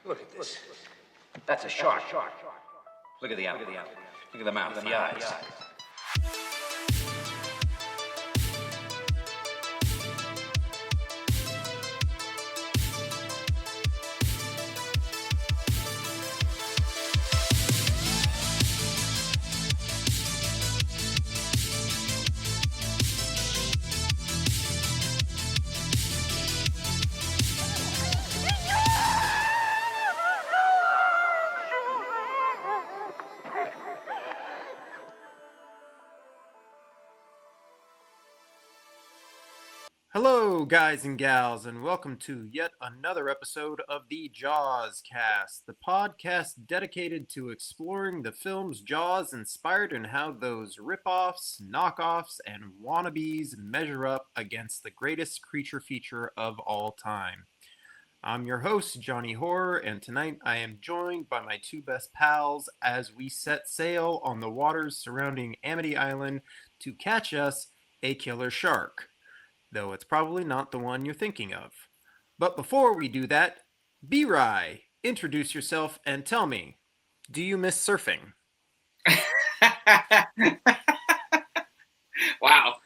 Look at this. That's a shark. Look at the eye. Look at the mouth, the eyes. Hello, guys and gals, and welcome to yet another episode of the Jaws Cast, the podcast dedicated to exploring the films Jaws inspired and how those rip-offs, knockoffs, and wannabes measure up against the greatest creature feature of all time. I'm your host, Jony Horror, and tonight I am joined by my two best pals as we set sail on the waters surrounding Amity Island to catch us a killer shark. Though it's probably not the one you're thinking of. But before we do that, WWII, introduce yourself and tell me, do you miss surfing? Wow.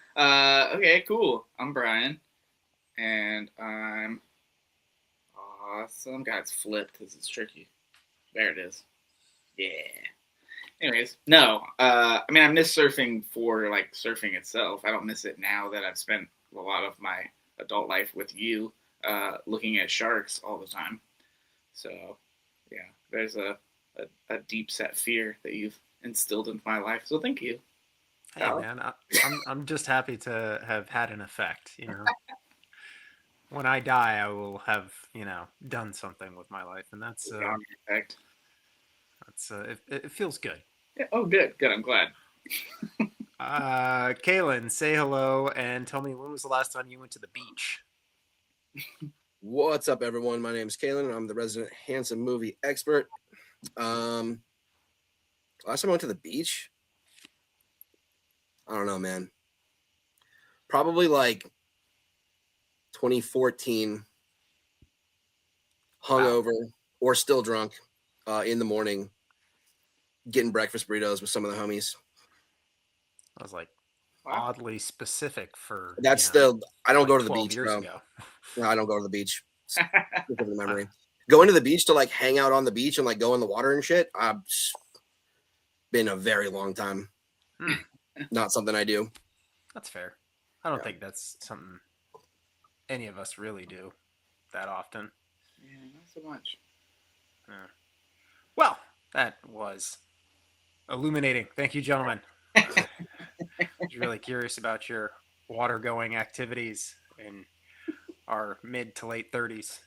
Okay, cool. I'm Brian, and I'm awesome. God, it's flipped. This is tricky. There it is. Yeah. Anyways, no. I miss surfing for, surfing itself. I don't miss it now that I've spent a lot of my adult life with you, looking at sharks all the time. So, yeah, there's a deep set fear that you've instilled into my life. So thank you. Hey, man, I'm just happy to have had an effect. You know, when I die, I will have done something with my life, and that's effect. It feels good. Yeah, oh, good. I'm glad. Kalen, say hello and tell me, when was the last time you went to the beach? What's up, everyone? My name is Kalen, and I'm the resident handsome movie expert. Last time I went to the beach, I don't know, man. Probably like 2014, hungover or still drunk in the morning, getting breakfast burritos with some of the homies. I was like oddly specific for I don't go to the beach, bro. No, I don't go to the beach. It's memory. Going to the beach to hang out on the beach and go in the water and shit. Been a very long time. Not something I do. That's fair. I don't think that's something any of us really do that often. Yeah, not so much. Well, that was illuminating. Thank you, gentlemen. I was really curious about your water-going activities in our mid to late 30s.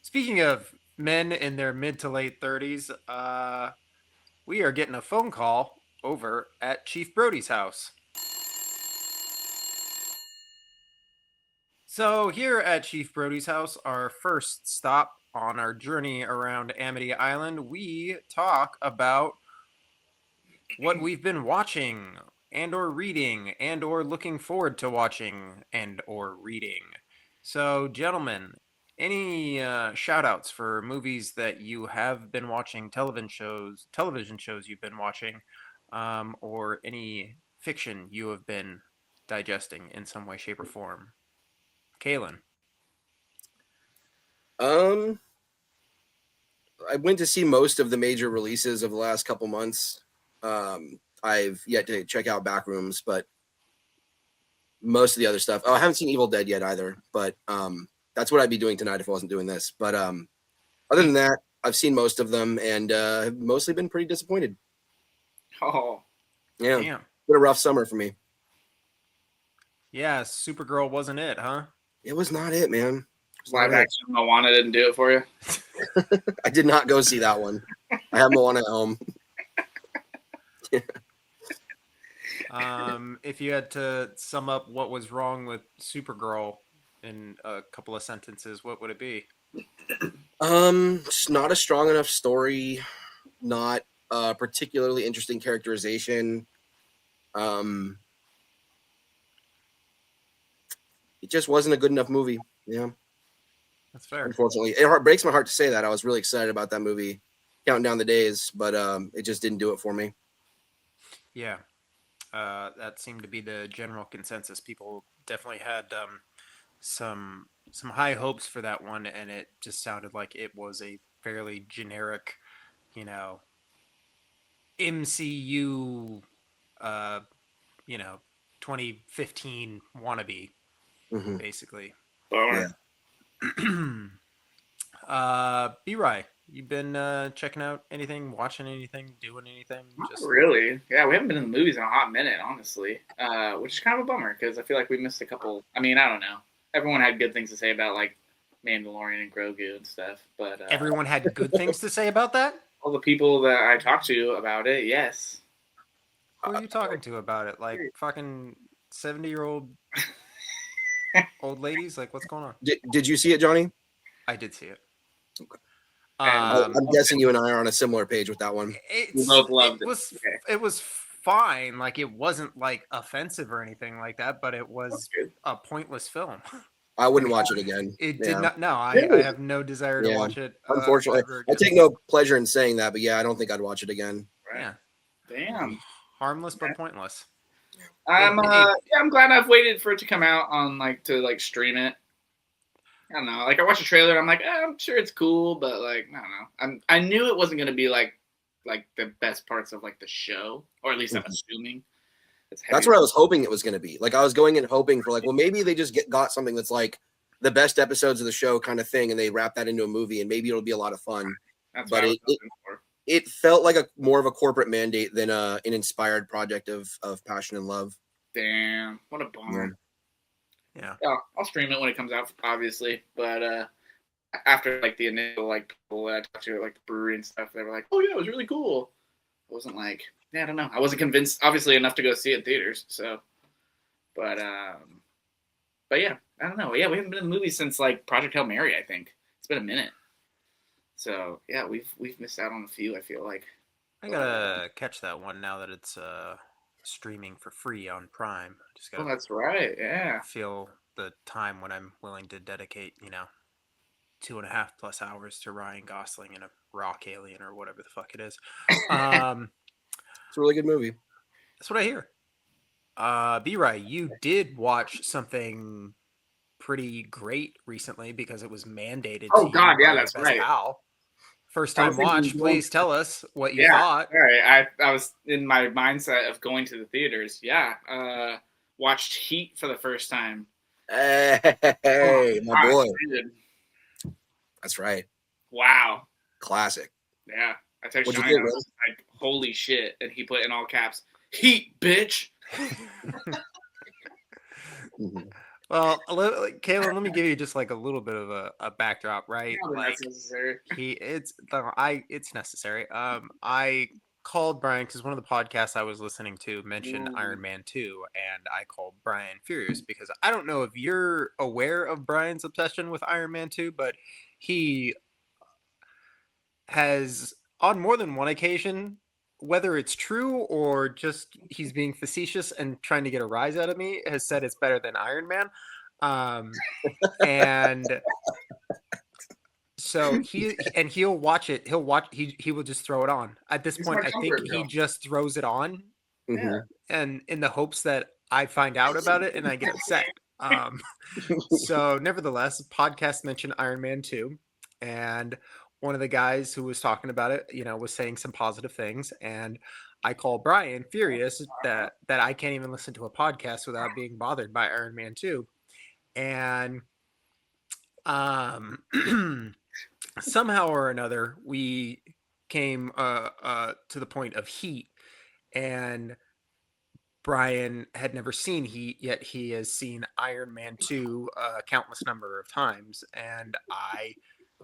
Speaking of men in their mid to late 30s, we are getting a phone call over at Chief Brody's house. So here at Chief Brody's house, our first stop on our journey around Amity Island, we talk about what we've been watching and or reading and or looking forward to watching and or reading. So, gentlemen, any shout outs for movies that you have been watching, television shows you've been watching, or any fiction you have been digesting in some way, shape, or form? Kalen. I went to see most of the major releases of the last couple months. I've yet to check out Backrooms, but most of the other stuff. Oh, I haven't seen Evil Dead yet either, but that's what I'd be doing tonight if I wasn't doing this. But other than that, I've seen most of them and have mostly been pretty disappointed. Oh, yeah. Damn. It's been a rough summer for me. Yeah, Supergirl wasn't it, huh? It was not it, man. Live action Moana didn't do it for you? I did not go see that one. I have Moana at home. If you had to sum up what was wrong with Supergirl in a couple of sentences, what would it be? Just not a strong enough story, not a particularly interesting characterization. It just wasn't a good enough movie. Yeah. That's fair. Unfortunately, breaks my heart to say that. I was really excited about that movie, counting down the days, but it just didn't do it for me. Yeah. That seemed to be the general consensus. People definitely had some high hopes for that one, and it just sounded like it was a fairly generic, you know, MCU, uh, 2015 wannabe, Mm-hmm. basically. Bummer. B-Rye, you been checking out anything, watching anything, doing anything? Not really. Yeah, we haven't been in the movies in a hot minute, honestly, which is kind of a bummer because I feel like we missed a couple. I mean, I don't know. Everyone had good things to say about like Mandalorian and Grogu and stuff, but Everyone had good things to say about that? all the people that I talked to about it, yes. Who are you talking to about it? Like fucking 70-year-old old ladies? Like, what's going on? Did you see it, Johnny? I did see it. Okay. And I'm guessing you and I are on a similar page with that one. we both loved it. It was fine. Like, it wasn't like offensive or anything like that, but it was a pointless film. I wouldn't watch it again. It did not. No, I have no desire to watch it. Unfortunately, I take no pleasure in saying that, but yeah, I don't think I'd watch it again. Yeah. Damn. Harmless but pointless. I'm glad I've waited for it to come out on to stream it. I don't know. Like, I watched a trailer and I'm like, I'm sure it's cool, but like, I don't know. I knew it wasn't gonna be like the best parts of like the show, or at least I'm assuming. That's what I was hoping it was gonna be. Like, I was going in hoping for like, well, maybe they just got something that's like the best episodes of the show kind of thing, and they wrap that into a movie, and maybe it'll be a lot of fun. That's but what I was hoping for. It felt like more of a corporate mandate than an inspired project of passion and love. Damn, what a bummer. Yeah, I'll stream it when it comes out, obviously. But after like the initial people that I talked to like the brewery and stuff, they were like, "Oh yeah, it was really cool." I wasn't like, I don't know. I wasn't convinced, obviously, enough to go see it in theaters. So, but yeah, I don't know. Yeah, we haven't been in the movies since like Project Hail Mary. I think it's been a minute. So yeah, we've missed out on a few. I feel like I gotta catch that one now that it's streaming for free on Prime. Just gotta. Oh, that's right. Yeah. Feel the time when I'm willing to dedicate, 2.5+ hours to Ryan Gosling in a rock alien or whatever the fuck it is. It's a really good movie. That's what I hear. B-Ray, you did watch something pretty great recently because it was mandated. Oh God, yeah, that's right. Pal. First time watch. Please tell us what you thought. All right, I was in my mindset of going to the theaters. Yeah, watched Heat for the first time. Hey, my boy. Dude. That's right. Wow. Classic. Yeah, I texted Jony, I was like, "Holy shit!" and he put in all caps, "Heat, bitch." Well, Kalen, let me give you just like a little bit of a backdrop, right? Like, it's necessary. I called Brian because one of the podcasts I was listening to mentioned Iron Man 2, and I called Brian furious because I don't know if you're aware of Brian's obsession with Iron Man 2, but he has on more than one occasion, whether it's true or just he's being facetious and trying to get a rise out of me, has said it's better than Iron Man. And so he'll watch it. He will just throw it on. At this point, I think he just throws it on, and in the hopes that I find out about it and I get upset. So nevertheless, podcast mentioned Iron Man 2, and one of the guys who was talking about it, was saying some positive things, and I call Brian furious that I can't even listen to a podcast without being bothered by Iron Man 2. And somehow or another, we came to the point of Heat, and Brian had never seen Heat, yet he has seen Iron Man 2 a countless number of times, and I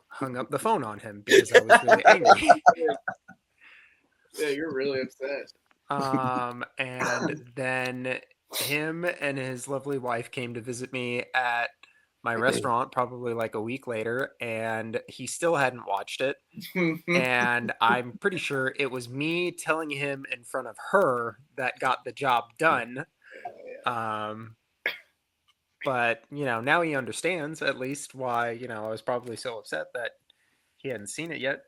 hung up the phone on him because I was really angry. Yeah, you're really upset. And then him and his lovely wife came to visit me at my restaurant probably like a week later, and he still hadn't watched it. And I'm pretty sure it was me telling him in front of her that got the job done. But, now he understands at least why, I was probably so upset that he hadn't seen it yet.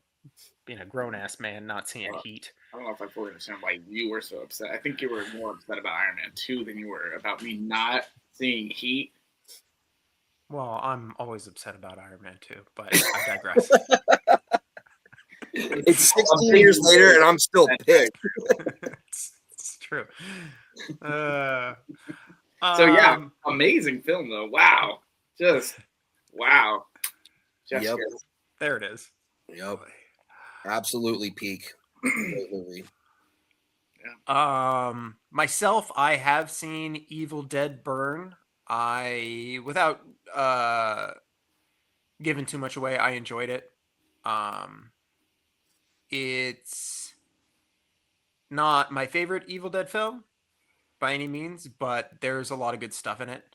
Being a grown-ass man, not seeing Heat. I don't know if I fully understand why you were so upset. I think you were more upset about Iron Man 2 than you were about me not seeing Heat. Well, I'm always upset about Iron Man 2, but I digress. It's 16 years later, and I'm still pissed. It's true. So yeah, amazing film though. Wow, just wow. Yep. There it is. Yep. Absolutely peak. Great movie. Myself, I have seen Evil Dead Burn. Without giving too much away, I enjoyed it. It's not my favorite Evil Dead film by any means, but there's a lot of good stuff in it.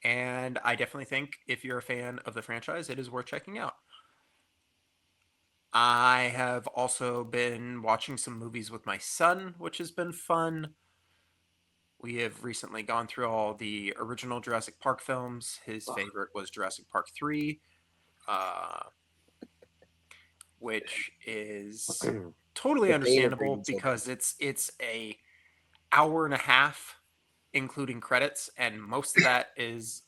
And I definitely think if you're a fan of the franchise, it is worth checking out. I have also been watching some movies with my son, which has been fun. We have recently gone through all the original Jurassic Park films. His favorite was Jurassic Park 3, which is totally understandable because it's a hour and a half, including credits, and most of that is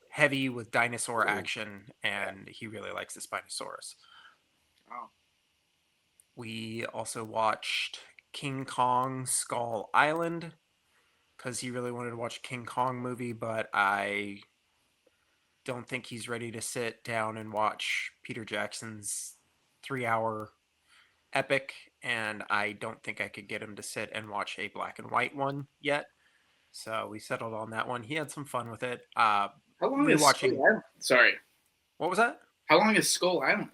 heavy with dinosaur action, and he really likes the Spinosaurus. Oh. We also watched King Kong Skull Island because he really wanted to watch a King Kong movie, but I don't think he's ready to sit down and watch Peter Jackson's 3-hour epic, and I don't think I could get him to sit and watch a black and white one yet. So we settled on that one. He had some fun with it. How long is Skull Island? Sorry. What was that? How long is Skull Island?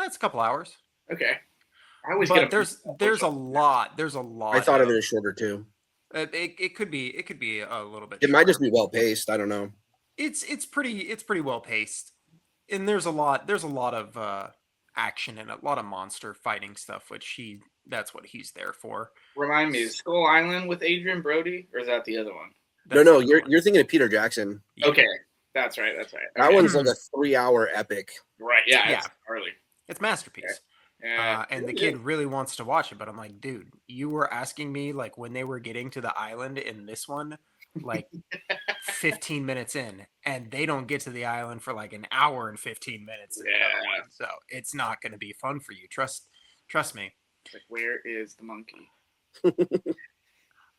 It's a couple hours. Okay. But there's a lot. There's a lot. I thought of it as shorter too. It could be a little bit. It might just be well paced. I don't know. It's pretty well paced, and there's a lot of action and a lot of monster fighting stuff, which that's what he's there for. Remind me, is Skull Island with Adrian Brody, or is that the other one? No, you're thinking of Peter Jackson. Yeah. Okay, that's right. Okay. That one's like a 3-hour epic. Right? Yeah. It's early. It's masterpiece. Okay. Yeah. And the kid really wants to watch it, but I'm like, dude, you were asking me like when they were getting to the island in this one, like 15 minutes in, and they don't get to the island for like an hour and 15 minutes. In the other one. So it's not going to be fun for you. Trust me. It's like, where is the monkey?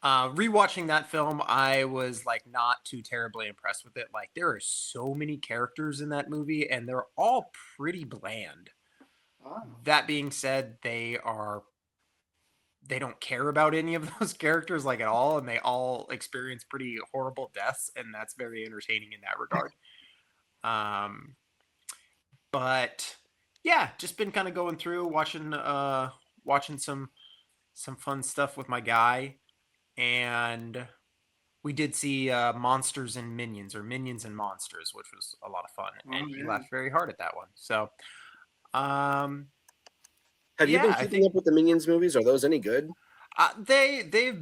Rewatching that film, I was like not too terribly impressed with it. Like there are so many characters in that movie, and they're all pretty bland. Oh. That being said, they don't care about any of those characters like at all, and they all experience pretty horrible deaths, and that's very entertaining in that regard. But yeah, just been kind of going through watching some fun stuff with my guy, and we did see Monsters and Minions, or Minions and Monsters, which was a lot of fun, and he laughed very hard at that one. So. Have you been keeping up with the Minions movies? Are those any good? They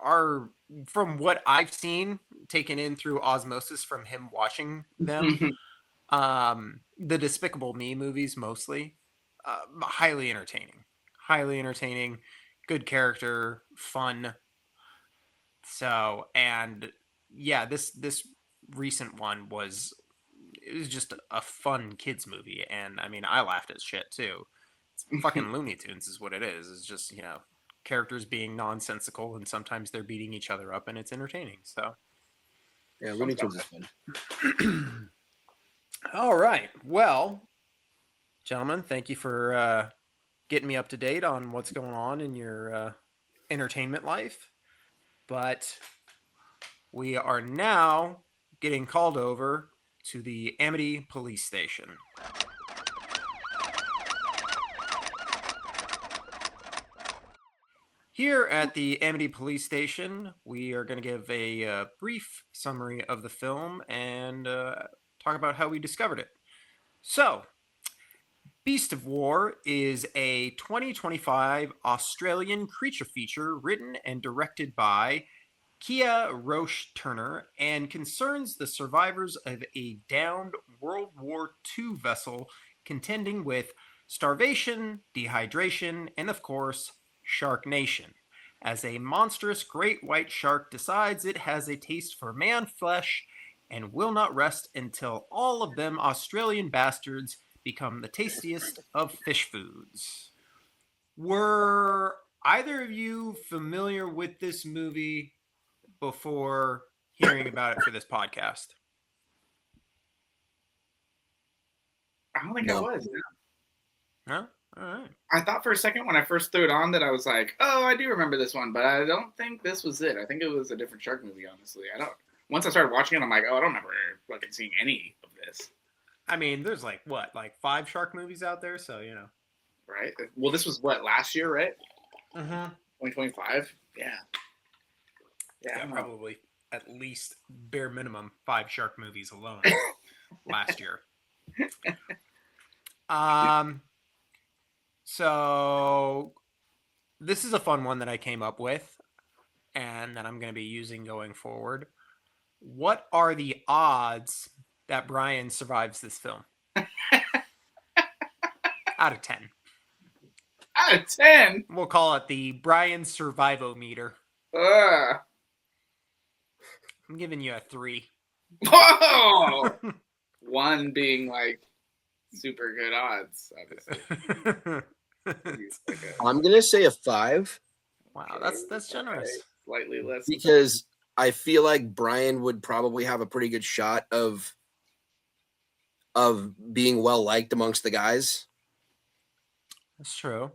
are, from what I've seen, taken in through osmosis from him watching them. The Despicable Me movies mostly, highly entertaining, good character, fun. So, and yeah, this recent one was just a fun kids movie, and I mean I laughed as shit too. It's fucking Looney Tunes is what it is. It's just, characters being nonsensical, and sometimes they're beating each other up, and it's entertaining. So yeah, Looney Tunes is fun. All right, well, gentlemen, thank you for getting me up to date on what's going on in your entertainment life. But we are now getting called over to the Amity Police Station. Here at the Amity Police Station, we are going to give a brief summary of the film and talk about how we discovered it. So, Beast of War is a 2025 Australian creature feature written and directed by Kia Roche Turner and concerns the survivors of a downed World War II vessel contending with starvation, dehydration, and of course, Shark Nation, as a monstrous great white shark decides it has a taste for man flesh and will not rest until all of them Australian bastards become the tastiest of fish foods. Were either of you familiar with this movie before hearing about it for this podcast? I don't think No. I was. No? All right. I thought for a second when I first threw it on that I was like, oh, I do remember this one, but I don't think this was it. I think it was a different shark movie, honestly. I don't. Once I started watching it, I'm like, oh, I don't remember fucking seeing any of this. I mean, there's like 5 shark movies out there, so Right? Well, this was what, last year, right? Mm-hmm. 2025? Yeah. Yeah, probably at least bare minimum 5 shark movies alone last year. So this is a fun one that I came up with and that I'm going to be using going forward. What are the odds that Brian survives this film? Out of 10. Out of 10? We'll call it the Brian Survivometer. Ugh. I'm giving you a 3. Whoa! 1 being like super good odds, obviously. I'm gonna say a 5 Wow, that's generous. Okay. Slightly less. because I feel like Brian would probably have a pretty good shot of being well liked amongst the guys. That's true.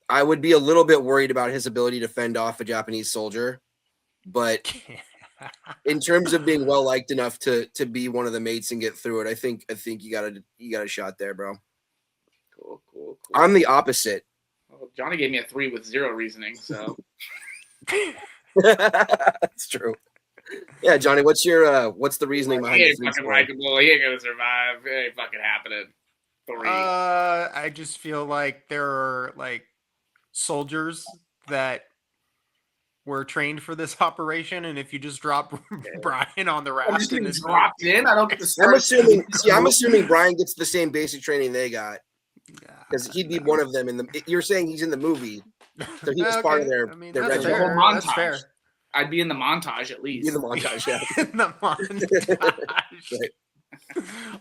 I would be a little bit worried about his ability to fend off a Japanese soldier, but in terms of being well liked enough to be one of the mates and get through it, I think you got a shot there, bro. Cool. I'm the opposite. Well, Johnny gave me a 3 with 0 reasoning, so That's true. Yeah, Johnny, what's the reasoning behind he the ain't 3 fucking score? likable. He ain't gonna survive. It ain't fucking happening. 3. I just feel like there are like soldiers that were trained for this operation, and if you just drop Brian on the I'm raft just in getting this dropped in. I don't get to I'm start. assuming Brian gets the same basic training they got because he'd be no. one of them in the. You're saying he's in the movie, so he was part of their. I mean, their that's The regiment. whole fair. That's montage. fair. I'd be in the montage at least. In the montage, yeah. In the montage.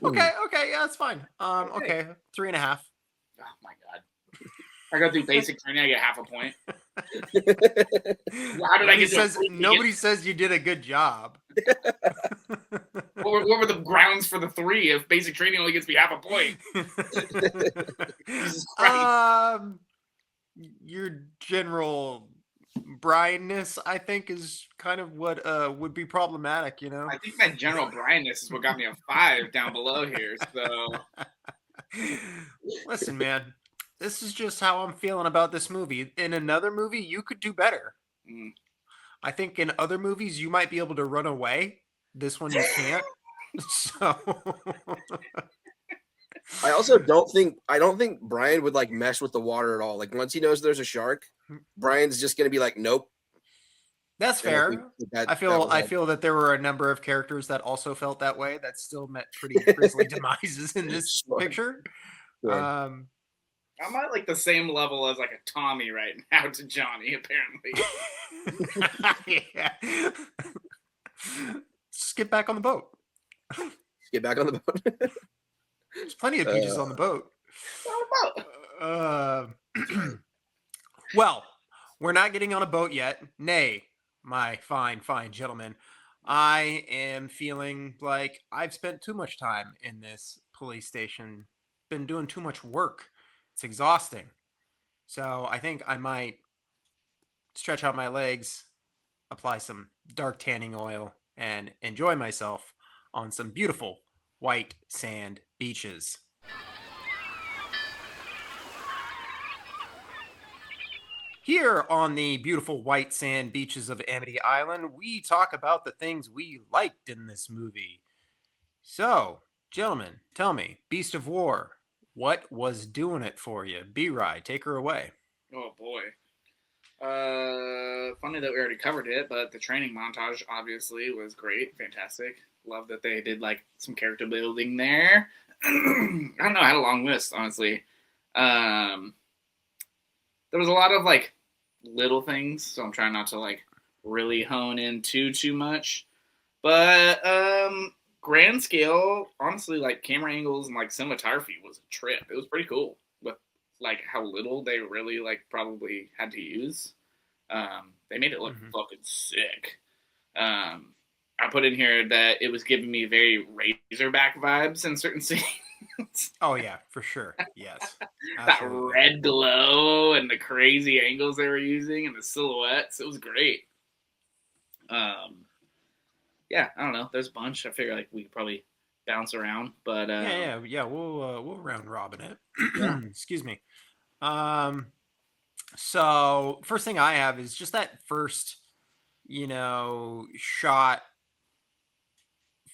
Right. Okay, yeah, that's fine. Okay, 3.5. Oh my god. I go through basic training, I get half a point. How did I get to Nobody says you did a good job. what were the grounds for the 3 if basic training only gets me half a point? Jesus Christ. Your general Brianness, I think, is kind of what would be problematic, I think my general Brianness is what got me a 5 down below here. So Listen, man, this is just how I'm feeling about this movie. In another movie, you could do better. I think in other movies, you might be able to run away. This one, you can't. So I also don't think Brian would like mess with the water at all. Like once he knows there's a shark, Brian's just gonna be like, nope. that's And fair. I feel that there were a number of characters that also felt that way that still met pretty grisly demises in this picture. Sure. I'm at like the same level as like a Tommy right now to Johnny, apparently. Yeah. Just get back on the boat. Get back on the boat. There's plenty of beaches on the boat. Well, we're not getting on a boat yet. Nay, my fine gentlemen. I am feeling like I've spent too much time in this police station. Been doing too much work. It's exhausting. So I think I might stretch out my legs, apply some dark tanning oil, and enjoy myself on some beautiful white sand beaches. Here on the beautiful white sand beaches of Amity Island, we talk about the things we liked in this movie. So, gentlemen, tell me, Beast of War, what was doing it for you? B-Rye, take her away. Oh boy. Funny that we already covered it, but the training montage obviously was great, fantastic. Love that they did like some character building there. I don't know, I had a long list, honestly. There was a lot of like little things, so I'm trying not to like really hone in too much. But grand scale, honestly, like camera angles and like cinematography was a trip. It was pretty cool with like how little they really like probably had to use. They made it look fucking sick. I put in here that it was giving me very Razorback vibes in certain scenes. Oh yeah, for sure. Yes, That absolutely. red glow and the crazy angles they were using and the silhouettes. It was great. Yeah, I don't know. There's a bunch. I figure like we could probably bounce around, but Yeah. We'll round robin it. yeah. Excuse me. So first thing I have is just that first, shot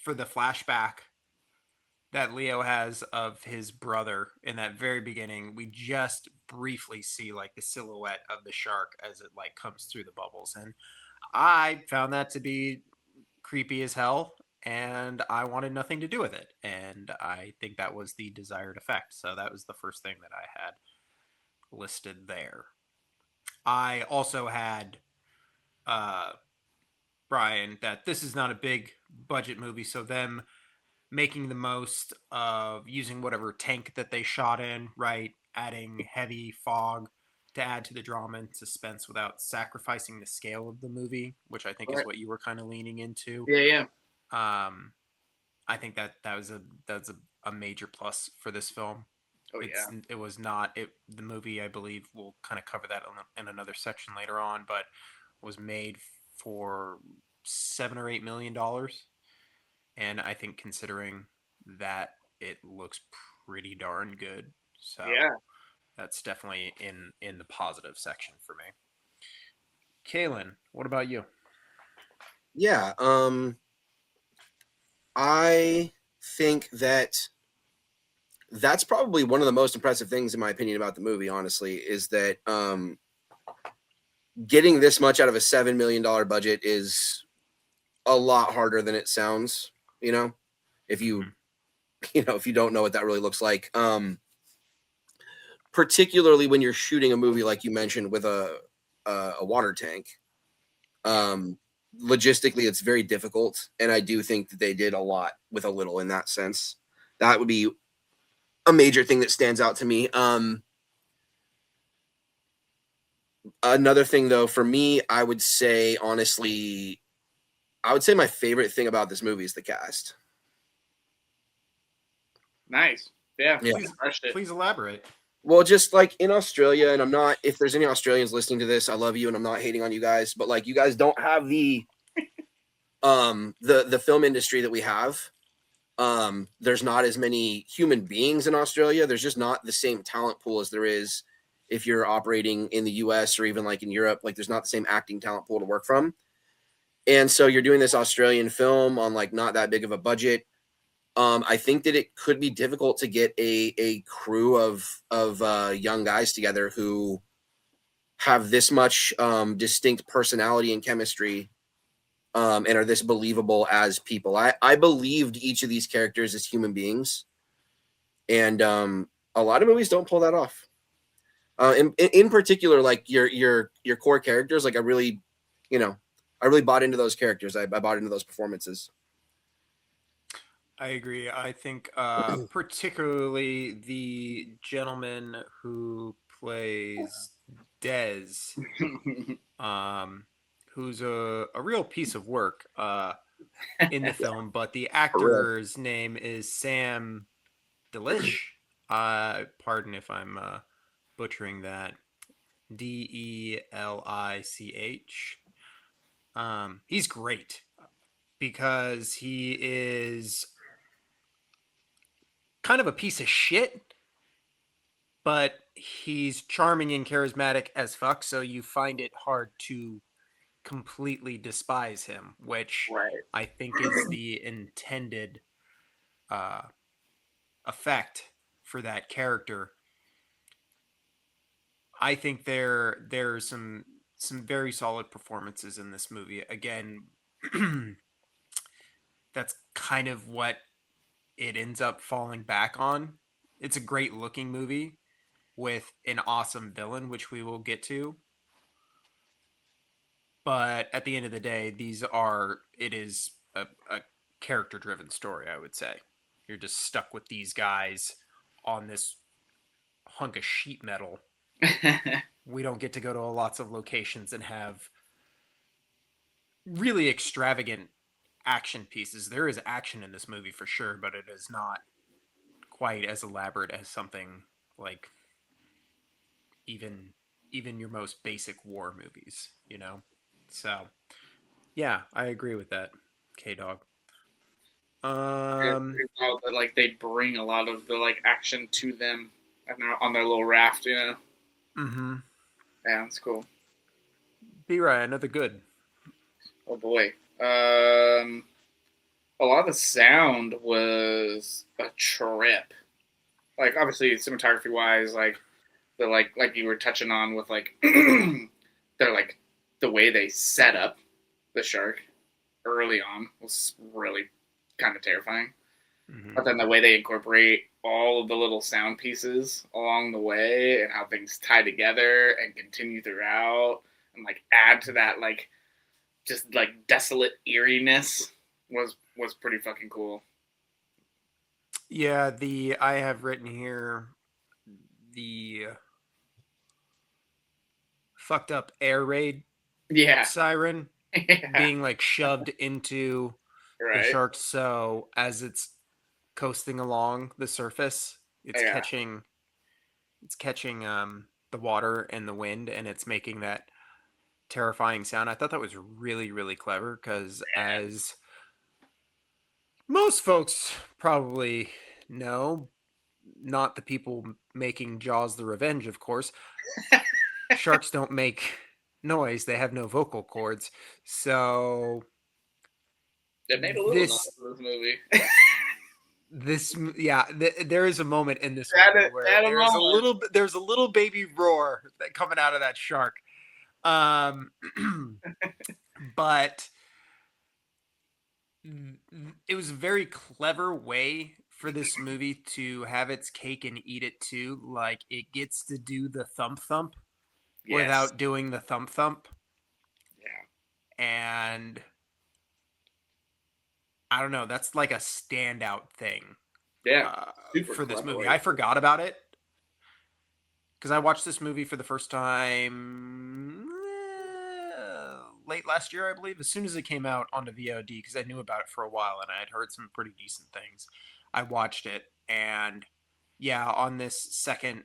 for the flashback that Leo has of his brother in that very beginning. We just briefly see like the silhouette of the shark as it like comes through the bubbles, and I found that to be creepy as hell, and I wanted nothing to do with it, and I think that was the desired effect. So that was the first thing that I had listed there. I also had uh Brian that this is not a big budget movie, so them making the most of using whatever tank that they shot in, right? Adding heavy fog to add to the drama and suspense without sacrificing the scale of the movie, which I think is Right. what you were kind of leaning into. Yeah. Um, I think that's a major plus for this film. Oh yeah. It was not it the movie, I believe we'll kind of cover that in another section later on, but was made for $7 or $8 million, and I think considering that, it looks pretty darn good. So Yeah. that's definitely in the positive section for me. Kalen, what about you? Yeah. I think that that's probably one of the most impressive things, in my opinion, about the movie. Honestly, is that getting this much out of a $7 million budget is a lot harder than it sounds. You know, if you if you don't know what that really looks like, particularly when you're shooting a movie like you mentioned with a water tank. Logistically, it's very difficult, and I do think that they did a lot with a little in that sense. That would be a major thing that stands out to me. Another thing, though, for me, I would say honestly, I would say my favorite thing about this movie is the cast. Nice. Yeah. Yeah. Please elaborate. Well, just like in Australia, and I'm not, if there's any Australians listening to this, I love you and I'm not hating on you guys, but like you guys don't have the film industry that we have. There's not as many human beings in Australia. There's just not the same talent pool as there is if you're operating in the US or even like in Europe. Like there's not the same acting talent pool to work from. And so you're doing this Australian film on like not that big of a budget. I think that it could be difficult to get a crew of young guys together who have this much distinct personality and chemistry, and are this believable as people. I believed each of these characters as human beings, and a lot of movies don't pull that off. In particular, like your core characters, like I really bought into those characters. I bought into those performances. I agree. I think particularly the gentleman who plays Dez, who's a real piece of work in the film, but the actor's name is Sam Delish. Pardon if I'm butchering that. Delich. He's great because he is kind of a piece of shit, but he's charming and charismatic as fuck, so you find it hard to completely despise him, which Right. I think is the intended effect for that character. I think there's some some very solid performances in this movie. Again, that's kind of what it ends up falling back on. It's a great looking movie with an awesome villain, which we will get to. But at the end of the day, it is a character driven story, I would say. You're just stuck with these guys on this hunk of sheet metal. We don't get to go to lots of locations and have really extravagant action pieces. There is action in this movie for sure, but it is not quite as elaborate as something like even your most basic war movies, you know? So, yeah, I agree with that, K-Dog. It's pretty wild that like they bring a lot of the like action to them and they're on their little raft, you know. Mm-hmm. Yeah, it's cool. B-Rye, another good. Oh boy. A lot of the sound was a trip. Like obviously cinematography wise, like the like you were touching on with like they're like the way they set up the shark early on was really kind of terrifying. Mm-hmm. But then the way they incorporate all of the little sound pieces along the way and how things tie together and continue throughout and like add to that like just like desolate eeriness was pretty fucking cool. Yeah, I have written here the fucked up air raid Yeah. siren Yeah. being like shoved into the Right. shark, so as it's coasting along the surface, Yeah. it's catching the water and the wind, and it's making that terrifying sound. I thought that was really really clever because, as most folks probably know, not the people making Jaws the Revenge, of course, sharks don't make noise, they have no vocal cords. So They made a little noise this in this movie. there is a moment in this Add movie it, where add 'em on. there's a little baby roar coming out of that shark. um but it was a very clever way for this movie to have its cake and eat it too. Like, it gets to do the thump thump Yes. without doing the thump thump. Yeah. And I don't know, that's like a standout thing Yeah. Super for this clever movie. way to I do it. forgot about it because I watched this movie for the first time late last year, I believe, as soon as it came out onto VOD, because I knew about it for a while and I had heard some pretty decent things. I watched it, and yeah, on this second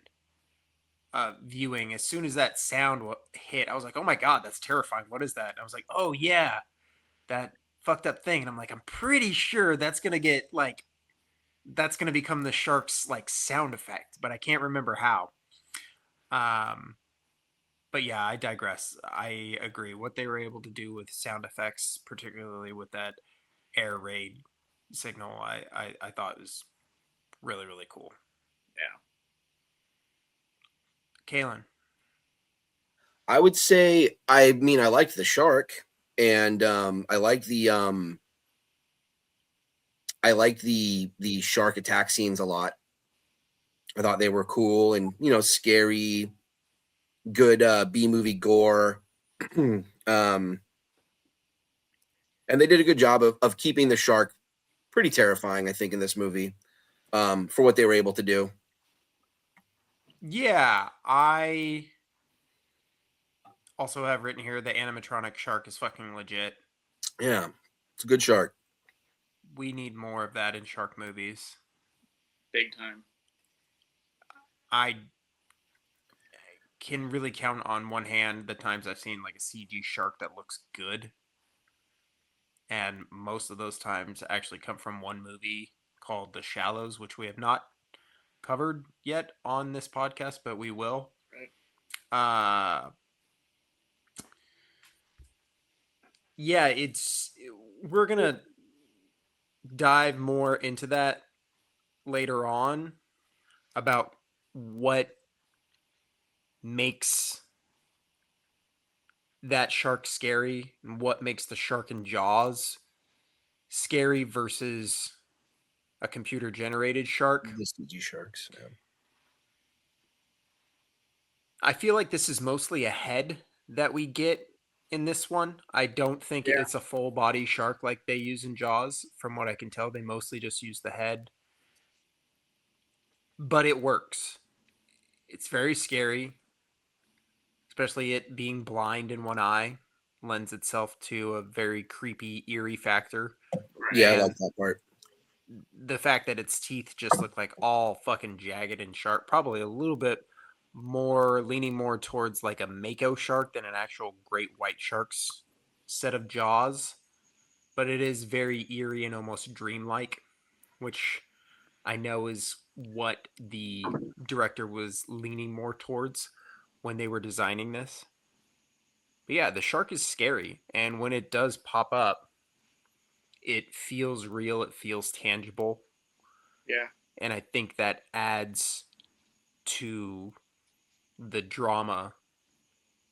viewing, as soon as that sound hit, I was like, "Oh my god, that's terrifying! What is that?" And I was like, "Oh yeah, that fucked up thing." And I'm like, "I'm pretty sure that's gonna become the shark's like sound effect, but I can't remember how." Um, but yeah, I digress. I agree. What they were able to do with sound effects, particularly with that air raid signal, I thought was really really cool. Yeah. Kalen. I would say, I mean, I liked the shark, and I liked the shark attack scenes a lot. I thought they were cool and, scary, good B movie gore. um, and they did a good job of keeping the shark pretty terrifying, I think, in this movie, for what they were able to do. Yeah, I also have written here the animatronic shark is fucking legit. Yeah, it's a good shark. We need more of that in shark movies. Big time. I can really count on one hand the times I've seen like a CG shark that looks good. And most of those times actually come from one movie called The Shallows, which we have not covered yet on this podcast, but we will. Right. Uh yeah, we're gonna dive more into that later on about what makes that shark scary and what makes the shark in Jaws scary versus a computer generated shark. The CG sharks. Yeah. I feel like this is mostly a head that we get in this one. I don't think Yeah. it's a full body shark like they use in Jaws. From what I can tell, they mostly just use the head. But it works. It's very scary, especially it being blind in one eye lends itself to a very creepy, eerie factor. Yeah, I And like that part. the fact that its teeth just look like all fucking jagged and sharp, probably a little bit more leaning more towards like a mako shark than an actual great white shark's set of jaws. But it is very eerie and almost dreamlike, which I know is what the director was leaning more towards when they were designing this. But yeah, the shark is scary, and when it does pop up, it feels real, it feels tangible, Yeah. and I think that adds to the drama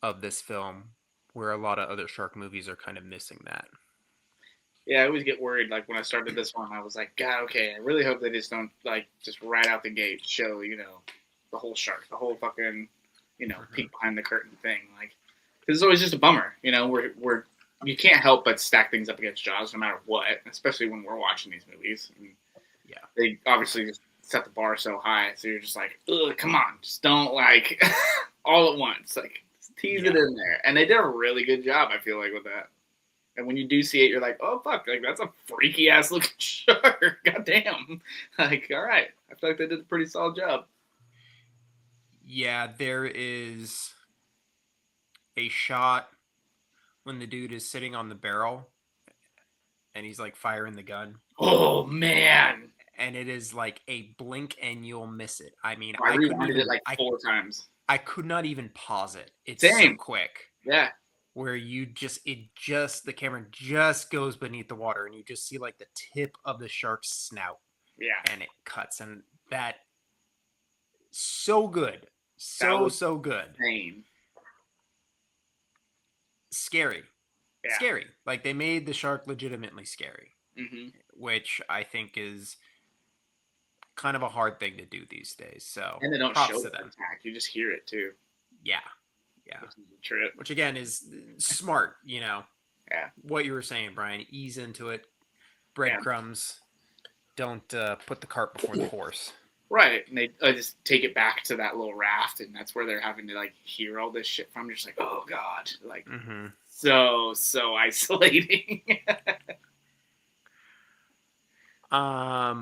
of this film, where a lot of other shark movies are kind of missing that. Yeah, I always get worried. Like when I started this one, I was like, God, okay, I really hope they just don't like just right out the gate show, the whole shark, the whole fucking, peek behind the curtain thing. Like, because it's always just a bummer, where you can't help but stack things up against Jaws no matter what, especially when we're watching these movies. And Yeah. they obviously just set the bar so high, so you're just like, ugh, come on, just don't like all at once, like just tease it in there. And they did a really good job, I feel like, with that. And when you do see it, you're like, oh, fuck, like, that's a freaky ass looking shark. Goddamn. Like, all right. I feel like they did a pretty solid job. Yeah, there is a shot when the dude is sitting on the barrel and he's like firing the gun. Oh, man. And it is like a blink and you'll miss it. I mean, I rewinded it like 4 times. I could not even pause it. It's Same. so quick. Yeah. Where the camera just goes beneath the water and you just see like the tip of the shark's snout. Yeah. And it cuts. And that, so good. So good. Insane. Scary. Yeah. Scary. Like they made the shark legitimately scary. Mm-hmm. Which I think is kind of a hard thing to do these days. So And they don't props show to the them. attack. You just hear it, too. Yeah. Yeah. Which is a trip. Which again is smart, Yeah. What you were saying, Brian. Ease into it. Breadcrumbs. Don't put the cart before the horse. Right. And they just take it back to that little raft, and that's where they're having to, like, hear all this shit from. Just like, oh, God. Like, so isolating. I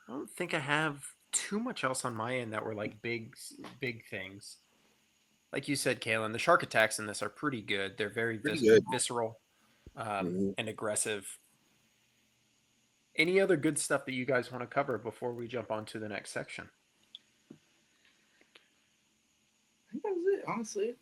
don't think I have too much else on my end that were like big things. Like you said, Kalen, the shark attacks in this are pretty good. They're very visceral and aggressive. Any other good stuff that you guys want to cover before we jump on to the next section? I think that was it, honestly.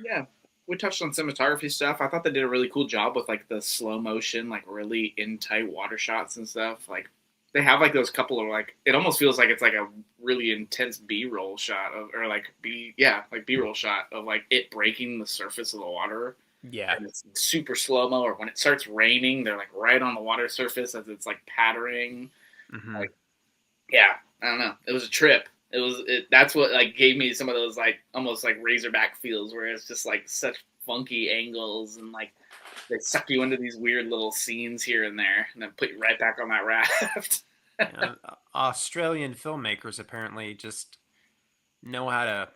Yeah. We touched on cinematography stuff. I thought they did a really cool job with like the slow motion, like really in tight water shots and stuff. Like they have like those couple of like, it almost feels like it's like a really intense B-roll shot B-roll shot of like it breaking the surface of the water. Yeah. And it's super slow-mo, or when it starts raining, they're like right on the water surface as it's like pattering. Mm-hmm. Like, yeah, I don't know. It was a trip. That's what like gave me some of those like almost like Razorback feels, where it's just like such funky angles and like they suck you into these weird little scenes here and there, and then put you right back on that raft. Australian filmmakers apparently just know how to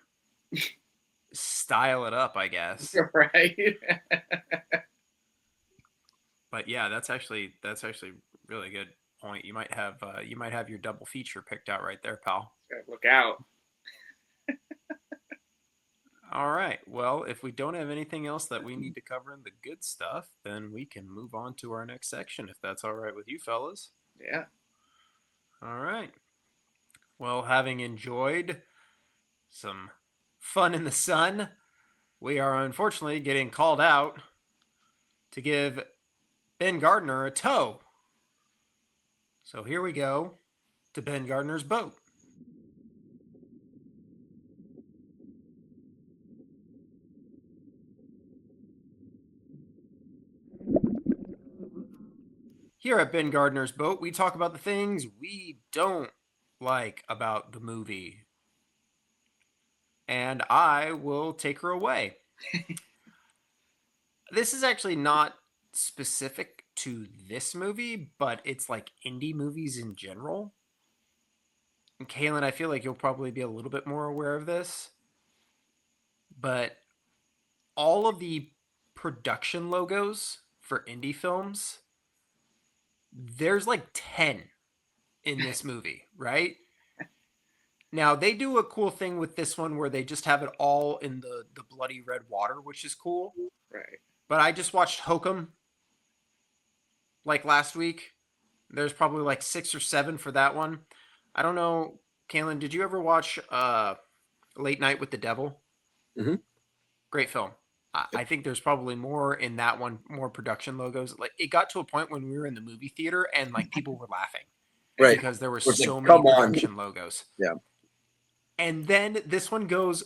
style it up, I guess. Right. But yeah, that's actually really good point. You might have your double feature picked out right there, pal. Look out. All right. Well, if we don't have anything else that we need to cover in the good stuff, then we can move on to our next section, if that's all right with you fellas. Yeah. All right. Well, having enjoyed some fun in the sun, we are unfortunately getting called out to give Ben Gardner a tow. So here we go to Ben Gardner's boat. Here at Ben Gardner's Boat, we talk about the things we don't like about the movie. And I will take her away. This is actually not specific to this movie, but it's like indie movies in general. And Kalen, I feel like you'll probably be a little bit more aware of this. But all of the production logos for indie films, there's like 10 in this movie, right? Now, they do a cool thing with this one where they just have it all in the bloody red water, which is cool. Right. But I just watched Hokum like last week. There's probably like 6 or 7 for that one. I don't know, Kalen, did you ever watch Late Night with the Devil? Mm-hmm. Great film. I think there's probably more in that one, more production logos. Like it got to a point when we were in the movie theater and like people were laughing, Right? Because there were It's like, so many come on. production logos. Yeah. And then this one goes.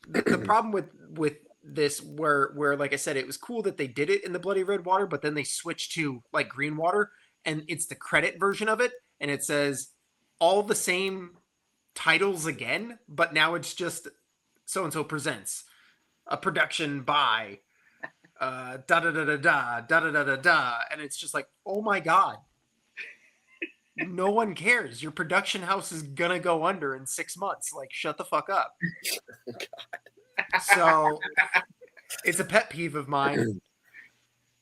The problem with this, where like I said, it was cool that they did it in the bloody red water, but then they switched to like green water, and it's the credit version of it, and it says all the same titles again, but now it's just so and so presents a production by da da da da da da da da da da, and it's just like, oh my god, no one cares. Your production house is gonna go under in 6 months. Like, shut the fuck up. So it's a pet peeve of mine.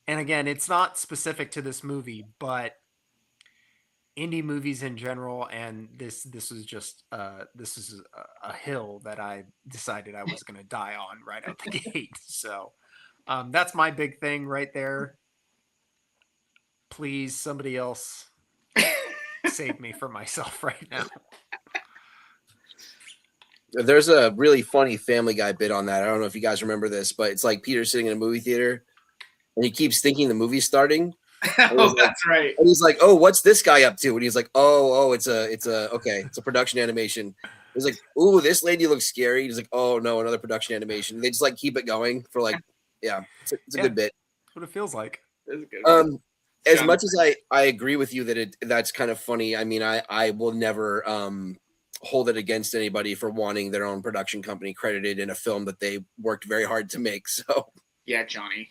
And again, it's not specific to this movie, but indie movies in general, and this is just this is a hill that I decided I was going to die on right out the gate. So that's my big thing right there. Please, somebody else save me from myself right now. There's a really funny Family Guy bit on that. I don't know if you guys remember this, but it's like Peter sitting in a movie theater and he keeps thinking the movie's starting. Oh, that's right. And he's like, "Oh, what's this guy up to?" And he's like, "Oh, it's a production animation." He's like, "Ooh, this lady looks scary." He's like, "Oh no, another production animation." They just like keep it going for like, yeah, it's a good bit. That's what it feels like. That's good. As much as I agree with you that that's kind of funny. I mean, I will never hold it against anybody for wanting their own production company credited in a film that they worked very hard to make. So yeah, Johnny.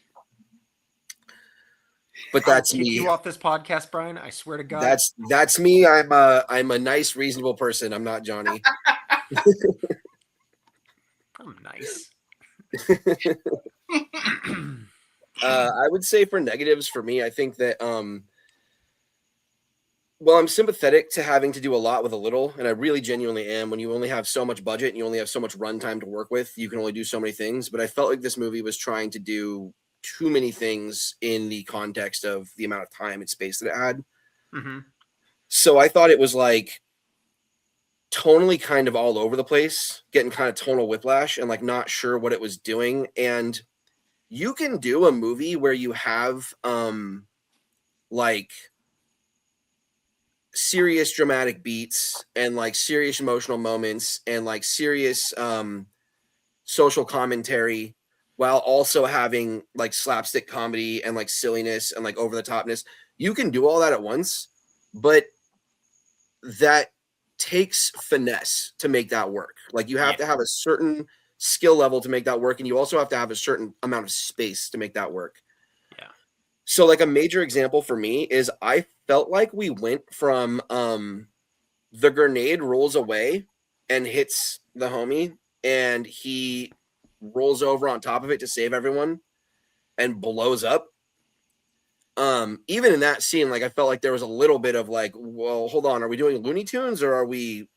But that's I'll kick me. you off this podcast, Brian. I swear to God. That's me. I'm a nice, reasonable person. I'm not Johnny. I'm nice. I would say for negatives for me, I think that well, I'm sympathetic to having to do a lot with a little, and I really genuinely am. When you only have so much budget and you only have so much runtime to work with, you can only do so many things. But I felt like this movie was trying to do too many things in the context of the amount of time and space that it had. Mm-hmm. So I thought it was like tonally kind of all over the place, getting kind of tonal whiplash and like not sure what it was doing. And you can do a movie where you have like serious dramatic beats and like serious emotional moments and like serious social commentary while also having like slapstick comedy and like silliness and like over the topness. You can do all that at once, but that takes finesse to make that work. Like you have to have a certain skill level to make that work, and you also have to have a certain amount of space to make that work. Yeah. So like a major example for me is I felt like we went from the grenade rolls away and hits the homie and he rolls over on top of it to save everyone and blows up. Even in that scene, like I felt like there was a little bit of like, well, hold on, are we doing Looney Tunes or are we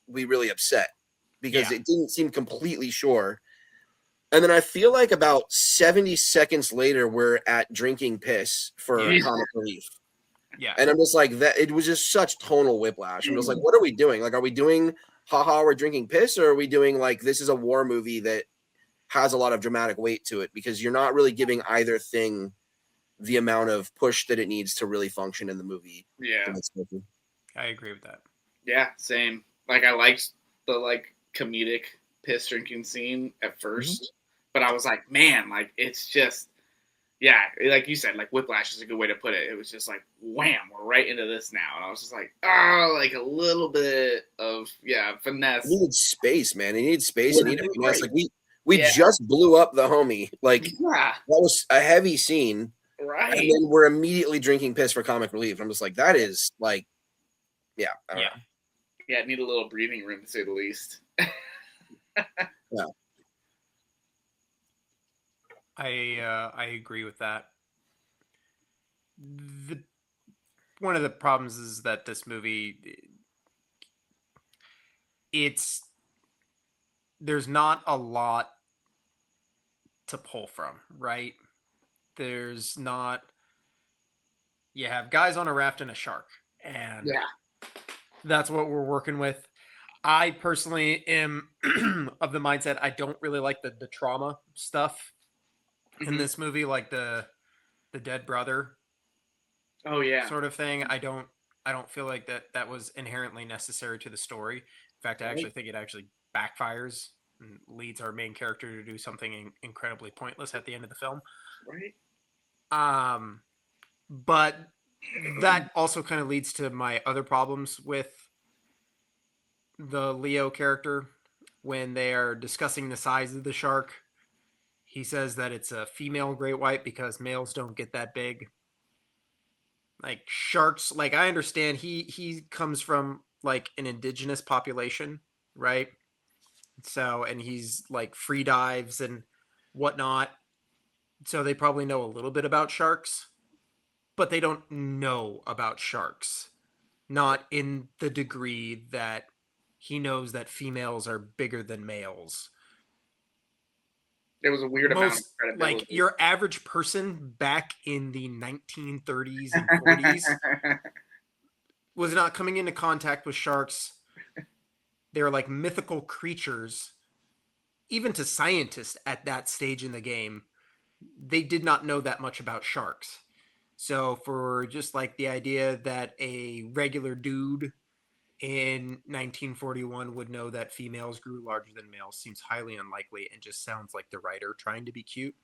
really upset? Because it didn't seem completely sure. And then I feel like about 70 seconds later, we're at drinking piss for comic relief. Yeah. And I'm just like, that it was just such tonal whiplash. I'm just like, what are we doing? Like, are we doing haha, we're drinking piss, or are we doing like this is a war movie that has a lot of dramatic weight to it? Because you're not really giving either thing the amount of push that it needs to really function in the movie. Yeah. I agree with that. Yeah, same. Like I liked the like comedic piss drinking scene at first, but I was like, man, like it's just Yeah, like you said, like whiplash is a good way to put it. It was just like, wham, we're right into this now. And I was just like, oh, like a little bit of, finesse. You need space, man. You need space. You need a finesse. Like we Yeah. just blew up the homie. Like Yeah, that was a heavy scene. right. And then we're immediately drinking piss for comic relief. I'm just like, that is like, I don't know. Yeah, need a little breathing room to say the least. Yeah. I agree with that. One of the problems is that this movie, there's not a lot to pull from, right? There's not. You have guys on a raft and a shark, and that's what we're working with. I personally am of the mindset I don't really like the trauma stuff in this movie, like the dead brother Oh yeah. sort of thing. I don't feel like that was inherently necessary to the story. In fact, I actually think it actually backfires and leads our main character to do something incredibly pointless at the end of the film. Right. But that also kind of leads to my other problems with the Leo character. When they are discussing the size of the shark, he says that it's a female great white because males don't get that big. Like sharks, like I understand he comes from like an indigenous population, right? So, and he's like free dives and whatnot. So they probably know a little bit about sharks, but they don't know about sharks. Not in the degree that he knows that females are bigger than males. There was a weird amount of credibility. Like your average person back in the 1930s and 40s was not coming into contact with sharks. They were like mythical creatures. Even to scientists at that stage in the game, they did not know that much about sharks. So for just like the idea that a regular dude in 1941 would know that females grew larger than males seems highly unlikely and just sounds like the writer trying to be cute.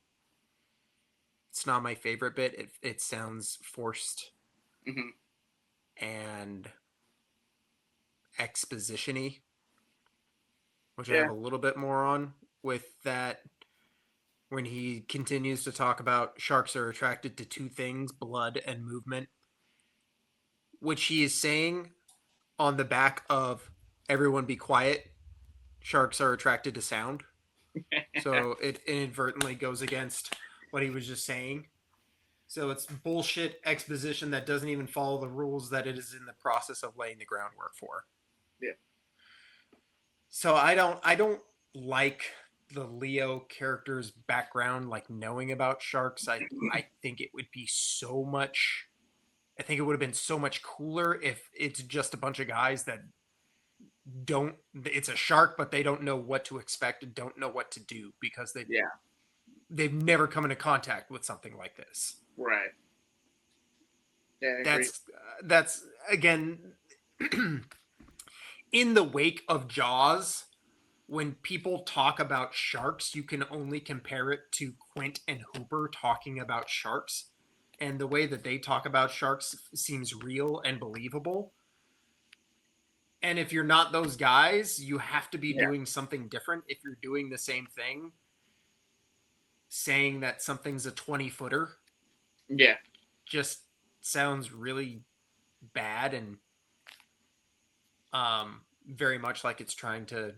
It's not my favorite bit. It sounds forced and exposition-y, which I have a little bit more on with that when he continues to talk about sharks are attracted to two things, blood and movement, which he is saying on the back of everyone be quiet, sharks are attracted to sound. So it inadvertently goes against what he was just saying. So it's bullshit exposition that doesn't even follow the rules that it is in the process of laying the groundwork for. Yeah. So I don't like the Leo character's background, like knowing about sharks. I think it would be so much. I think it would have been so much cooler if it's just a bunch of guys that don't. It's a shark, but they don't know what to expect and don't know what to do because they've never come into contact with something like this. Right. Yeah, That's again in the wake of Jaws. When people talk about sharks, you can only compare it to Quint and Hooper talking about sharks. And the way that they talk about sharks seems real and believable. And if you're not those guys, you have to be doing something different. If you're doing the same thing, saying that something's a 20-footer, just sounds really bad and very much like it's trying to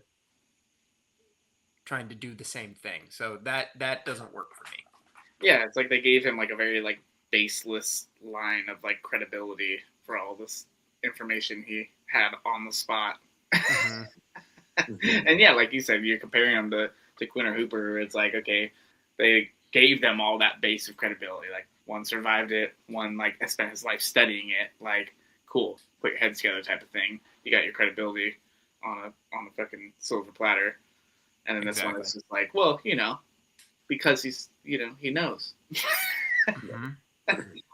do the same thing. So that doesn't work for me. Yeah, it's like they gave him like a very like baseless line of like credibility for all this information he had on the spot. And yeah, like you said, you're comparing him to Quinn or Hooper. It's like, okay, they gave them all that base of credibility. Like one survived it, one like spent his life studying it. Like, cool, put your heads together type of thing. You got your credibility on a fucking silver platter. And then this one is just like, well, because he's, he knows.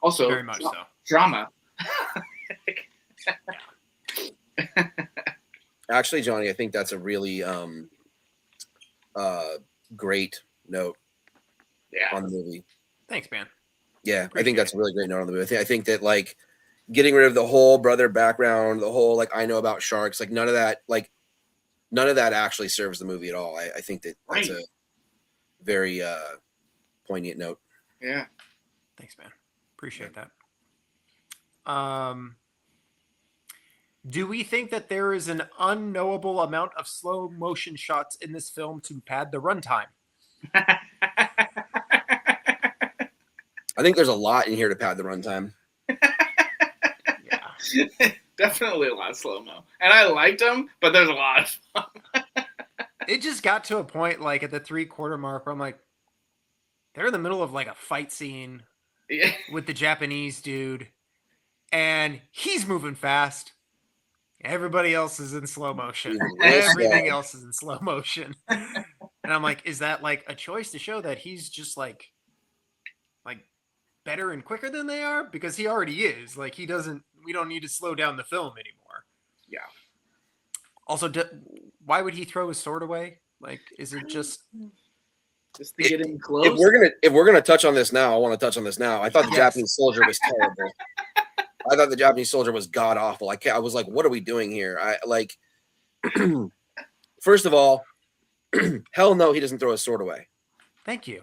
Also, very much so. Drama. Actually, Johnny, I think that's a really great note on the movie. Thanks, man. Yeah, I Appreciate think that's it. a really great note on the movie. I think that like getting rid of the whole brother background, the whole like I know about sharks, like none of that actually serves the movie at all. I think that that's Right. a very poignant note. Yeah. Thanks, man. Appreciate that. Do we think that there is an unknowable amount of slow motion shots in this film to pad the runtime? I think there's a lot in here to pad the runtime. Yeah. Definitely a lot of slow-mo. And I liked them, but there's a lot of fun. It just got to a point like at the 3/4 mark where I'm like, they're in the middle of like a fight scene Yeah. with the Japanese dude, and he's moving fast. Everybody else is in slow motion. Everything else is in slow motion. And I'm like, is that like a choice to show that he's just like better and quicker than they are? Because he already is. Like we don't need to slow down the film anymore. Yeah. Also, why would he throw his sword away? Like, is it just to get in close? If we're gonna touch on this now, I want to touch on this now. I thought the Japanese soldier was terrible. I thought the Japanese soldier was god awful. I was like, what are we doing here? I like. First of all, hell no, he doesn't throw his sword away. Thank you.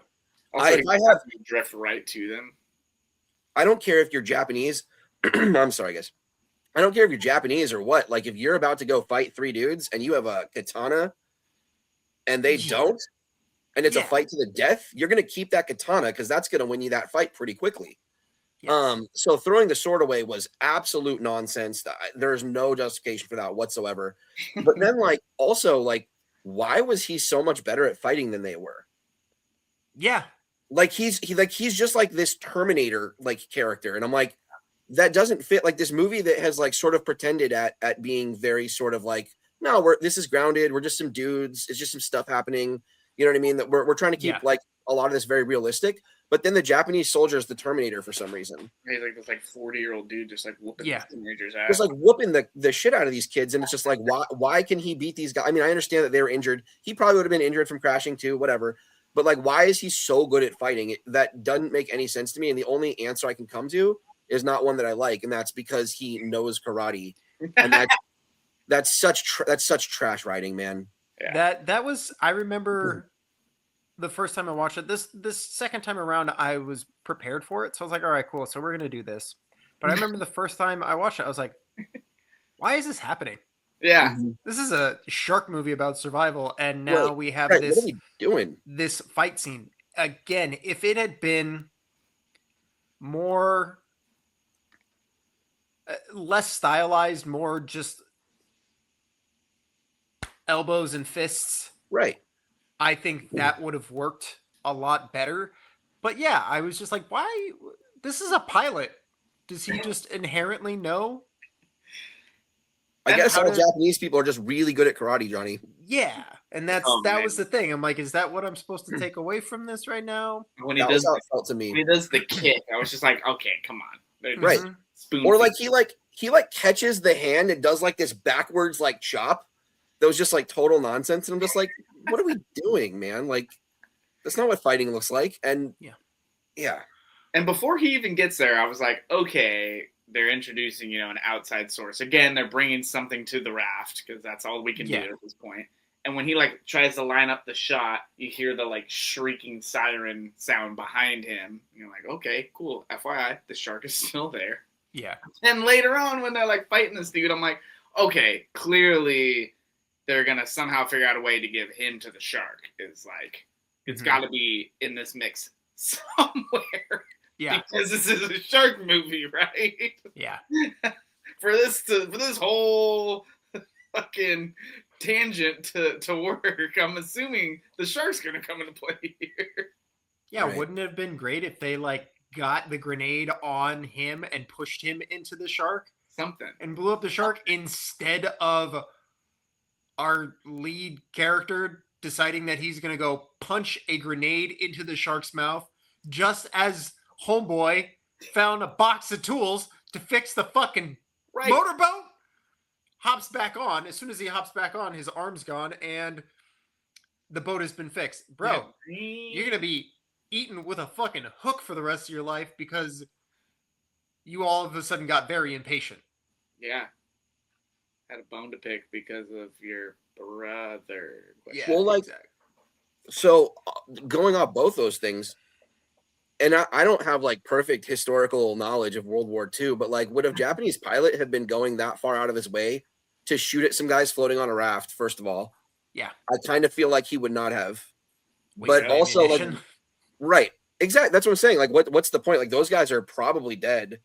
Also, if I have to drift right to them. I don't care if you're Japanese. I'm sorry, guys. I don't care if you're Japanese or what. Like, if you're about to go fight 3 dudes and you have a katana and they don't, and it's a fight to the death, you're going to keep that katana because that's going to win you that fight pretty quickly. Yes. So throwing the sword away was absolute nonsense. There's no justification for that whatsoever. But then, like, also, like, why was he so much better at fighting than they were? Yeah. Like, he's just like this Terminator like character, and I'm like, that doesn't fit. Like, this movie that has like sort of pretended at being very sort of like, no, this is grounded. We're just some dudes. It's just some stuff happening. You know what I mean? That we're trying to keep like a lot of this very realistic. But then the Japanese soldier is the Terminator for some reason. He's like this 40-year-old dude just like whooping these teenagers' ass. Just like whooping the shit out of these kids, and it's just like, why can he beat these guys? I mean, I understand that they were injured. He probably would have been injured from crashing too, whatever. But like, why is he so good at fighting? That doesn't make any sense to me. And the only answer I can come to is not one that I like, and that's because he knows karate, and that's such trash writing, man. Yeah. That was, I remember the first time I watched it. This second time around, I was prepared for it, so I was like, all right, cool. So we're gonna do this. But I remember the first time I watched it, I was like, why is this happening? Yeah, this is a shark movie about survival, and now we have this. What are we doing? This fight scene again. If it had been more less stylized, more just elbows and fists, right? I think that would have worked a lot better. But yeah, I was just like, why? This is a pilot. Does he just inherently know? I guess all Japanese people are just really good at karate, Johnny. Yeah, and that was the thing. I'm like, is that what I'm supposed to take away from this right now? When he does the kick, I was just like, okay, come on, right? Or like he catches the hand and does like this backwards like chop. That was just like total nonsense, and I'm just like, what are we doing, man? Like, that's not what fighting looks like. And yeah. And before he even gets there, I was like, okay. They're introducing, an outside source. Again, they're bringing something to the raft because that's all we can do at this point. And when he tries to line up the shot, you hear the shrieking siren sound behind him. And you're like, okay, cool. FYI, the shark is still there. Yeah. And later on, when they're fighting this dude, I'm like, okay, clearly they're gonna somehow figure out a way to give him to the shark. It's got to be in this mix somewhere. Yeah, because this is a shark movie, right? Yeah. for this whole fucking tangent to work, I'm assuming the shark's gonna come into play here. Yeah, right. Wouldn't it have been great if they got the grenade on him and pushed him into the shark? Something. And blew up the shark instead of our lead character deciding that he's gonna go punch a grenade into the shark's mouth just as homeboy found a box of tools to fix the fucking motorboat, hops back on. As soon as he hops back on, his arm's gone and the boat has been fixed. Bro, you're going to be eaten with a fucking hook for the rest of your life because you all of a sudden got very impatient. Yeah. Had a bone to pick because of your brother. Yeah, Well, like, exactly. So going off both those things, and I don't have like perfect historical knowledge of World War II, but like, would a Japanese pilot have been going that far out of his way to shoot at some guys floating on a raft? First of all, Yeah. I kind of feel like he would not have. Waste But of also, like, ammunition. right, exactly. That's what I'm saying. Like, what's the point? Like, those guys are probably dead.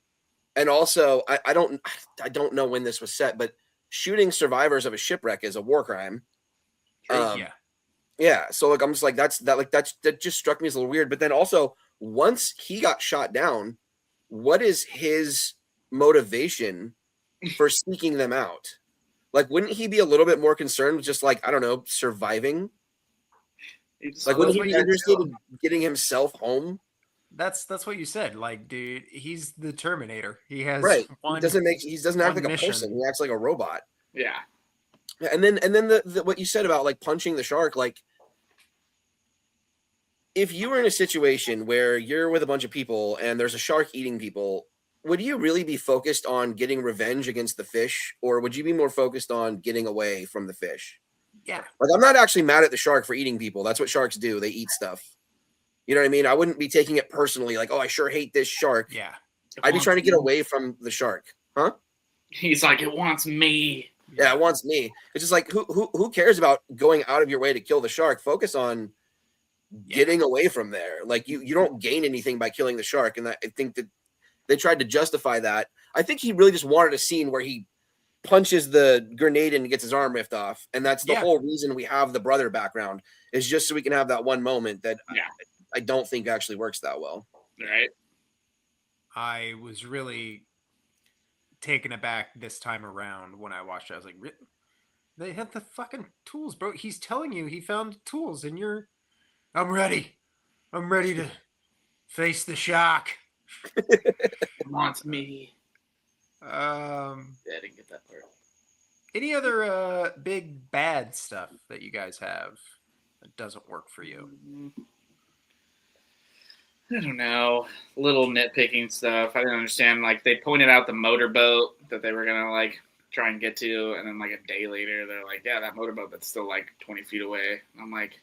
And also, I don't know when this was set, but shooting survivors of a shipwreck is a war crime. Yeah. Yeah, so like I'm just like that just struck me as a little weird. But then also, once he got shot down, what is his motivation for seeking them out? Like, wouldn't he be a little bit more concerned with just like, I don't know, surviving? Like, wouldn't he be interested in getting himself home? That's what you said. Like, dude, he's the Terminator. He has Right. one. He doesn't act one like a mission. person. He acts like a robot. Yeah. And then the what you said about like punching the shark, like, if you were in a situation where you're with a bunch of people and there's a shark eating people, would you really be focused on getting revenge against the fish, or would you be more focused on getting away from the fish? Yeah. Like, I'm not actually mad at the shark for eating people. That's what sharks do. They eat stuff. You know what I mean? I wouldn't be taking it personally, like, oh, I sure hate this shark. Yeah. I'd be trying to get away from the shark. Huh? He's like, it wants me. Yeah, it wants me. It's just like, who cares about going out of your way to kill the shark? Focus on getting away from there. Like, you don't gain anything by killing the shark. And I think that they tried to justify that. I think he really just wanted a scene where he punches the grenade and gets his arm ripped off. And that's the whole reason we have the brother background, is just so we can have that one moment that I don't think actually works that well. Right. I was really taken aback this time around when I watched it. I was like, they have the fucking tools, bro. He's telling you he found tools, and you're, I'm ready. I'm ready to face the shark. It wants me. Yeah, I didn't get that part. Any other big bad stuff that you guys have that doesn't work for you? I don't know. Little nitpicking stuff. I didn't understand. Like, they pointed out the motorboat that they were gonna like try and get to, and then like a day later, they're like, "Yeah, that motorboat that's still like 20 feet away." And I'm like,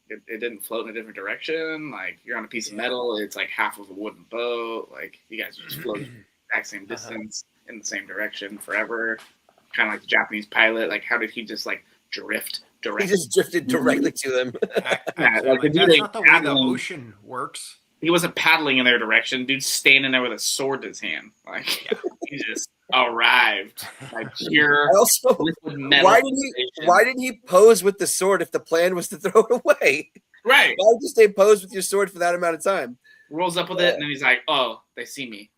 it didn't float in a different direction. Like, you're on a piece of metal. It's like half of a wooden boat. Like, you guys just float the exact same distance in the same direction forever. Kind of like the Japanese pilot. Like, how did he just like drift directly? He just drifted directly to them. Like, that's not the way the ocean works. He wasn't paddling in their direction. Dude's standing there with a sword in his hand. Like, he just arrived. Like, pure Also, metal. why did he pose with the sword if the plan was to throw it away? Right. Why would you stay posed with your sword for that amount of time? Rolls up with it, and then he's like, "Oh, they see me.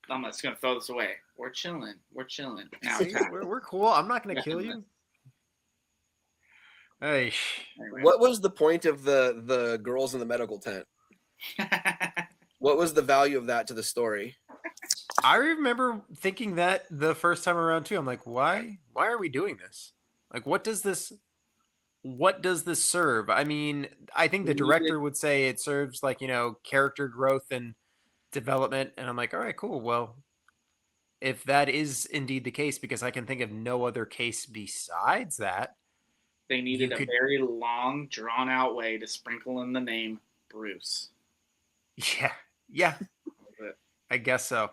I'm just gonna throw this away. We're chilling. We're chilling. Now See, we're cool. I'm not gonna kill you." Hey. Anyway. What was the point of the girls in the medical tent? What was the value of that to the story? I remember thinking that the first time around too. I'm like, why are we doing this? Like, what does this serve? I mean, I think the director would say it serves, like, you know, character growth and development. And I'm like, all right, cool. Well, if that is indeed the case, because I can think of no other case besides that. They needed a very long, drawn-out way to sprinkle in the name Bruce. Yeah. I guess so.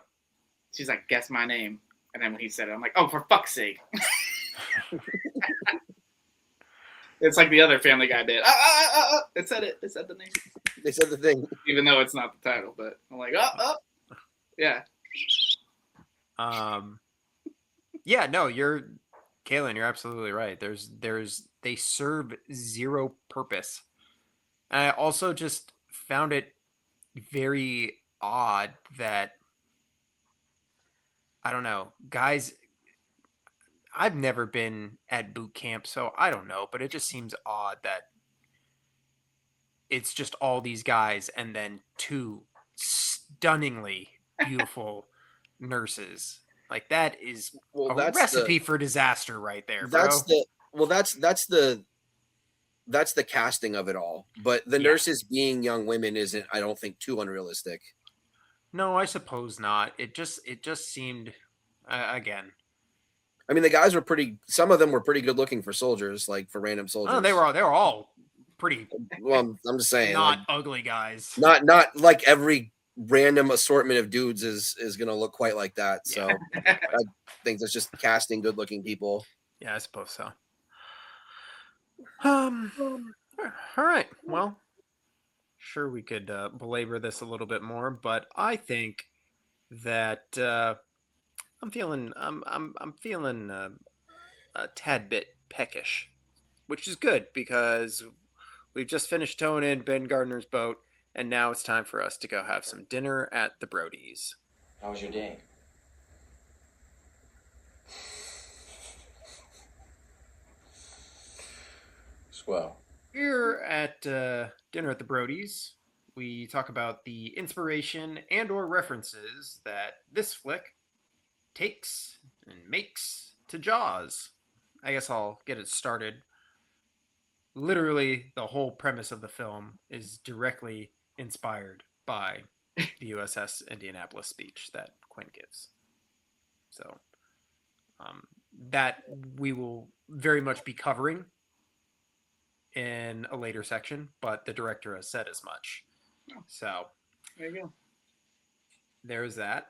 She's like, guess my name. And then when he said it, I'm like, oh, for fuck's sake. It's like the other Family Guy bit. It said it. It said the name. They said the thing. Even though it's not the title, but I'm like, yeah. Yeah, no, Kalen, you're absolutely right. They serve zero purpose. And I also just found it very odd that, I don't know, guys, I've never been at boot camp, so I don't know, but it just seems odd that it's just all these guys and then two stunningly beautiful nurses. Like, that is a recipe for disaster right there, bro. That's the that's the casting of it all. But the nurses being young women isn't, I don't think, too unrealistic. No, I suppose not. It just seemed again. I mean, the guys were some of them were pretty good looking for soldiers, like for random soldiers. Oh, they were all pretty. Well, I'm just saying, not like, ugly guys. Not like every random assortment of dudes is going to look quite like that. So I think that's just casting good looking people. Yeah, I suppose so. All right. Well, sure, we could belabor this a little bit more, but I think that I'm feeling a tad bit peckish, which is good because we've just finished towing in Ben Gardner's boat, and now it's time for us to go have some dinner at the Brodies. How was your day? Swell. Here at dinner at the Brodies, we talk about the inspiration and or references that this flick takes and makes to Jaws. I guess I'll get it started. Literally, the whole premise of the film is directly inspired by the USS Indianapolis speech that Quint gives. So, that we will very much be covering in a later section, but the director has said as much. So, there you go. There's that.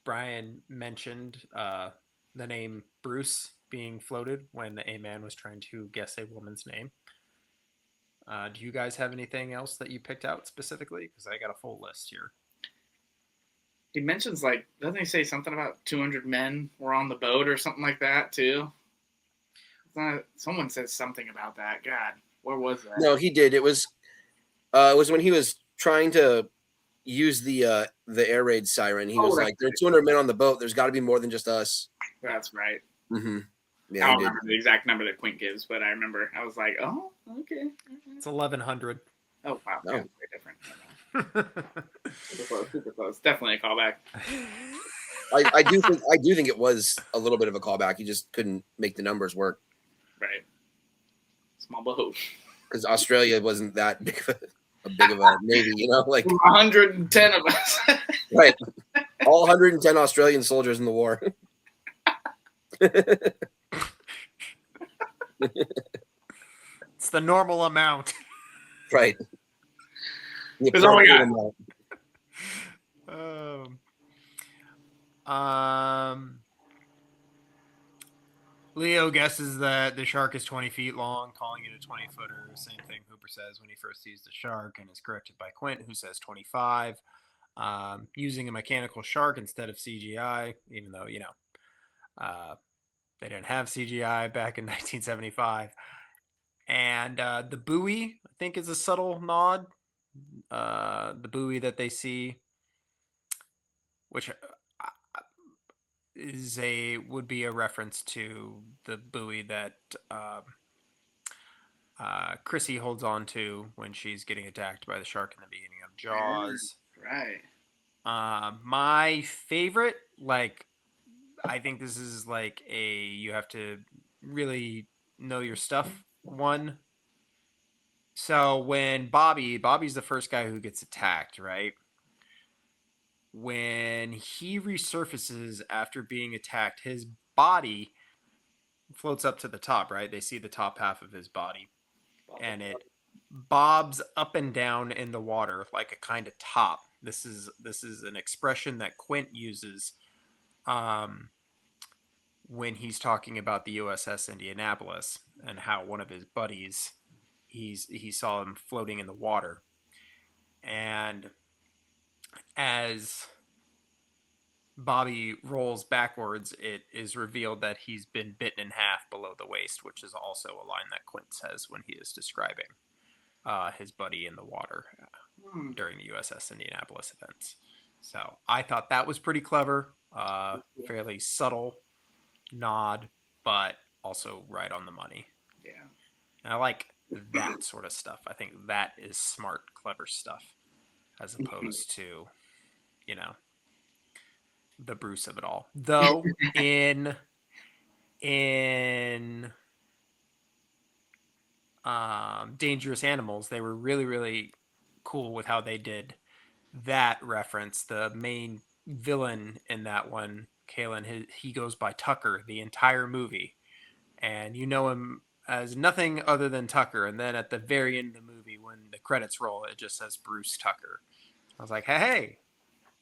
Brian mentioned the name Bruce being floated when a man was trying to guess a woman's name. Do you guys have anything else that you picked out specifically? Because I got a full list here. He mentions, like, doesn't he say something about 200 men were on the boat or something like that, too? Someone says something about that. God, where was that? No, he did. It was when he was trying to use the air raid siren. He was like, "There are 200 men on the boat. There's got to be more than just us." That's right. Mm-hmm. Yeah, I don't remember the exact number that Quint gives, but I remember I was like, "Oh, okay." It's 1,100. Oh wow, no. yeah, way different. Super close. Definitely a callback. I do think it was a little bit of a callback. He just couldn't make the numbers work. Right. Small boat. Because Australia wasn't that big of a navy, you know, like 110 of us. Right. All 110 Australian soldiers in the war. It's the normal amount. Right. That's all we got. Leo guesses that the shark is 20 feet long, calling it a 20-footer. Same thing Hooper says when he first sees the shark, and is corrected by Quint, who says 25. Using a mechanical shark instead of CGI, even though, you know, they didn't have CGI back in 1975. And the buoy, I think, is a subtle nod. The buoy that they see, which would be a reference to the buoy that Chrissy holds on to when she's getting attacked by the shark in the beginning of Jaws. Right. My favorite, like, I think this is like you have to really know your stuff one. So when Bobby's the first guy who gets attacked, right? When he resurfaces after being attacked, his body floats up to the top, right? They see the top half of his body, and it bobs up and down in the water like a kind of top. This is an expression that Quint uses when he's talking about the USS Indianapolis and how one of his buddies, he saw him floating in the water, and as Bobby rolls backwards, it is revealed that he's been bitten in half below the waist, which is also a line that Quint says when he is describing his buddy in the water during the USS Indianapolis events. So I thought that was pretty clever, fairly subtle nod, but also right on the money. Yeah. And I like that sort of stuff. I think that is smart, clever stuff, as opposed to, you know, the Bruce of it all. Though in Dangerous Animals, they were really, really cool with how they did that reference. The main villain in that one, Kalen, he goes by Tucker the entire movie, and you know him as nothing other than Tucker. And then at the very end of the movie, when the credits roll, it just says Bruce Tucker. I was like, hey,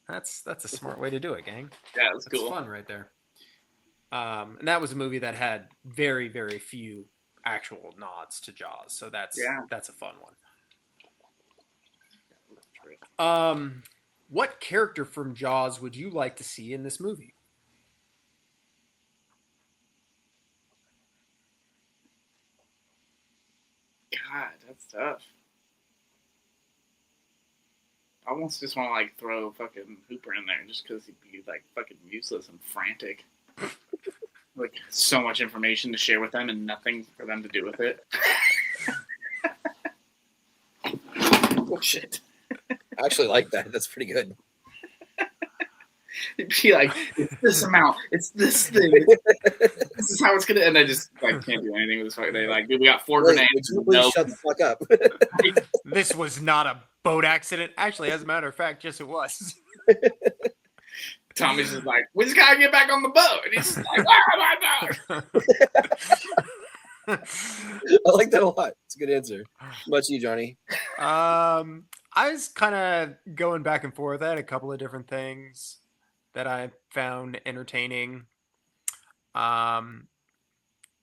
that's a smart way to do it, gang. Yeah, it was That's cool. fun right there. And that was a movie that had very, very few actual nods to Jaws, so that's a fun one. What character from Jaws would you like to see in this movie? God, that's tough. I almost just want to like throw fucking Hooper in there just because he'd be like fucking useless and frantic. Like so much information to share with them and nothing for them to do with it. Bullshit. I actually like that. That's pretty good. It'd be like, it's this amount, it's this thing, this is how it's gonna. And I just like can't do anything with this fucking thing. Like, dude, we got 4 Wait, grenades. would you please shut the fuck up? This was not a boat accident. Actually, as a matter of fact, yes, it was. Tommy's just like, we just gotta get back on the boat, and he's just like, where am I now? I like that a lot. It's a good answer. Much you, Johnny. I was kind of going back and forth. I had a couple of different things that I found entertaining.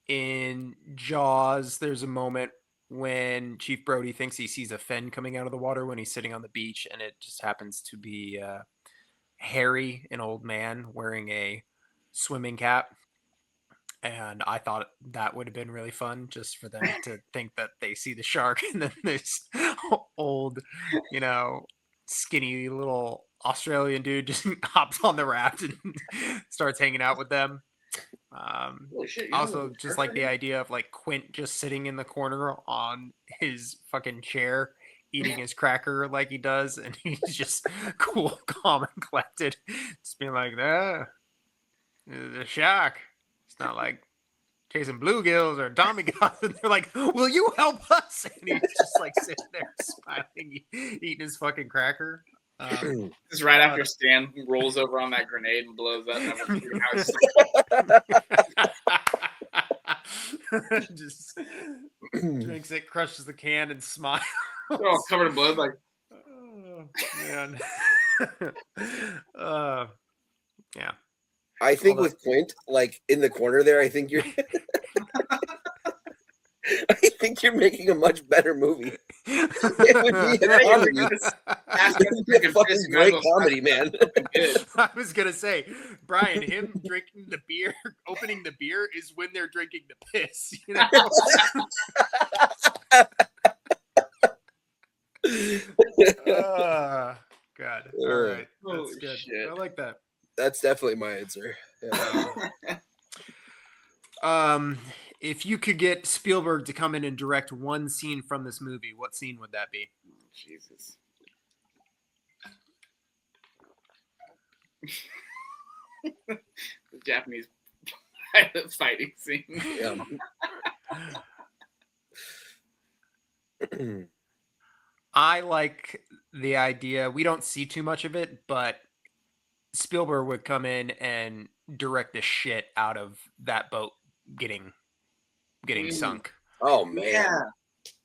In Jaws, there's a moment when Chief Brody thinks he sees a fin coming out of the water when he's sitting on the beach, and it just happens to be Harry, an old man wearing a swimming cap. And I thought that would have been really fun just for them to think that they see the shark, and then this old, skinny little Australian dude just hops on the raft and starts hanging out with them. Also, just like the idea of like Quint just sitting in the corner on his fucking chair, eating his cracker like he does, and he's just cool, calm, and collected, just being like, the shark. It's not like chasing bluegills or Tommy guns. And they're like, will you help us? And he's just like sitting there smiling, eating his fucking cracker. Just right after Stan rolls over on that grenade and blows up. Just drinks it, crushes the can, and smiles. They're all covered in blood, like, oh, man. Yeah. I think with Quint, like in the corner there, I think you're making a much better movie. It would be a comedy. It would be a fucking great comedy, man. I was gonna say, Brian, him drinking the beer, opening the beer is when they're drinking the piss. God. All right. That's good. Shit. I like that. That's definitely my answer. Yeah. If you could get Spielberg to come in and direct one scene from this movie, what scene would that be? Jesus. The Japanese fighting scene. Yeah. I like the idea. We don't see too much of it, but Spielberg would come in and direct the shit out of that boat getting sunk. Oh man. Yeah.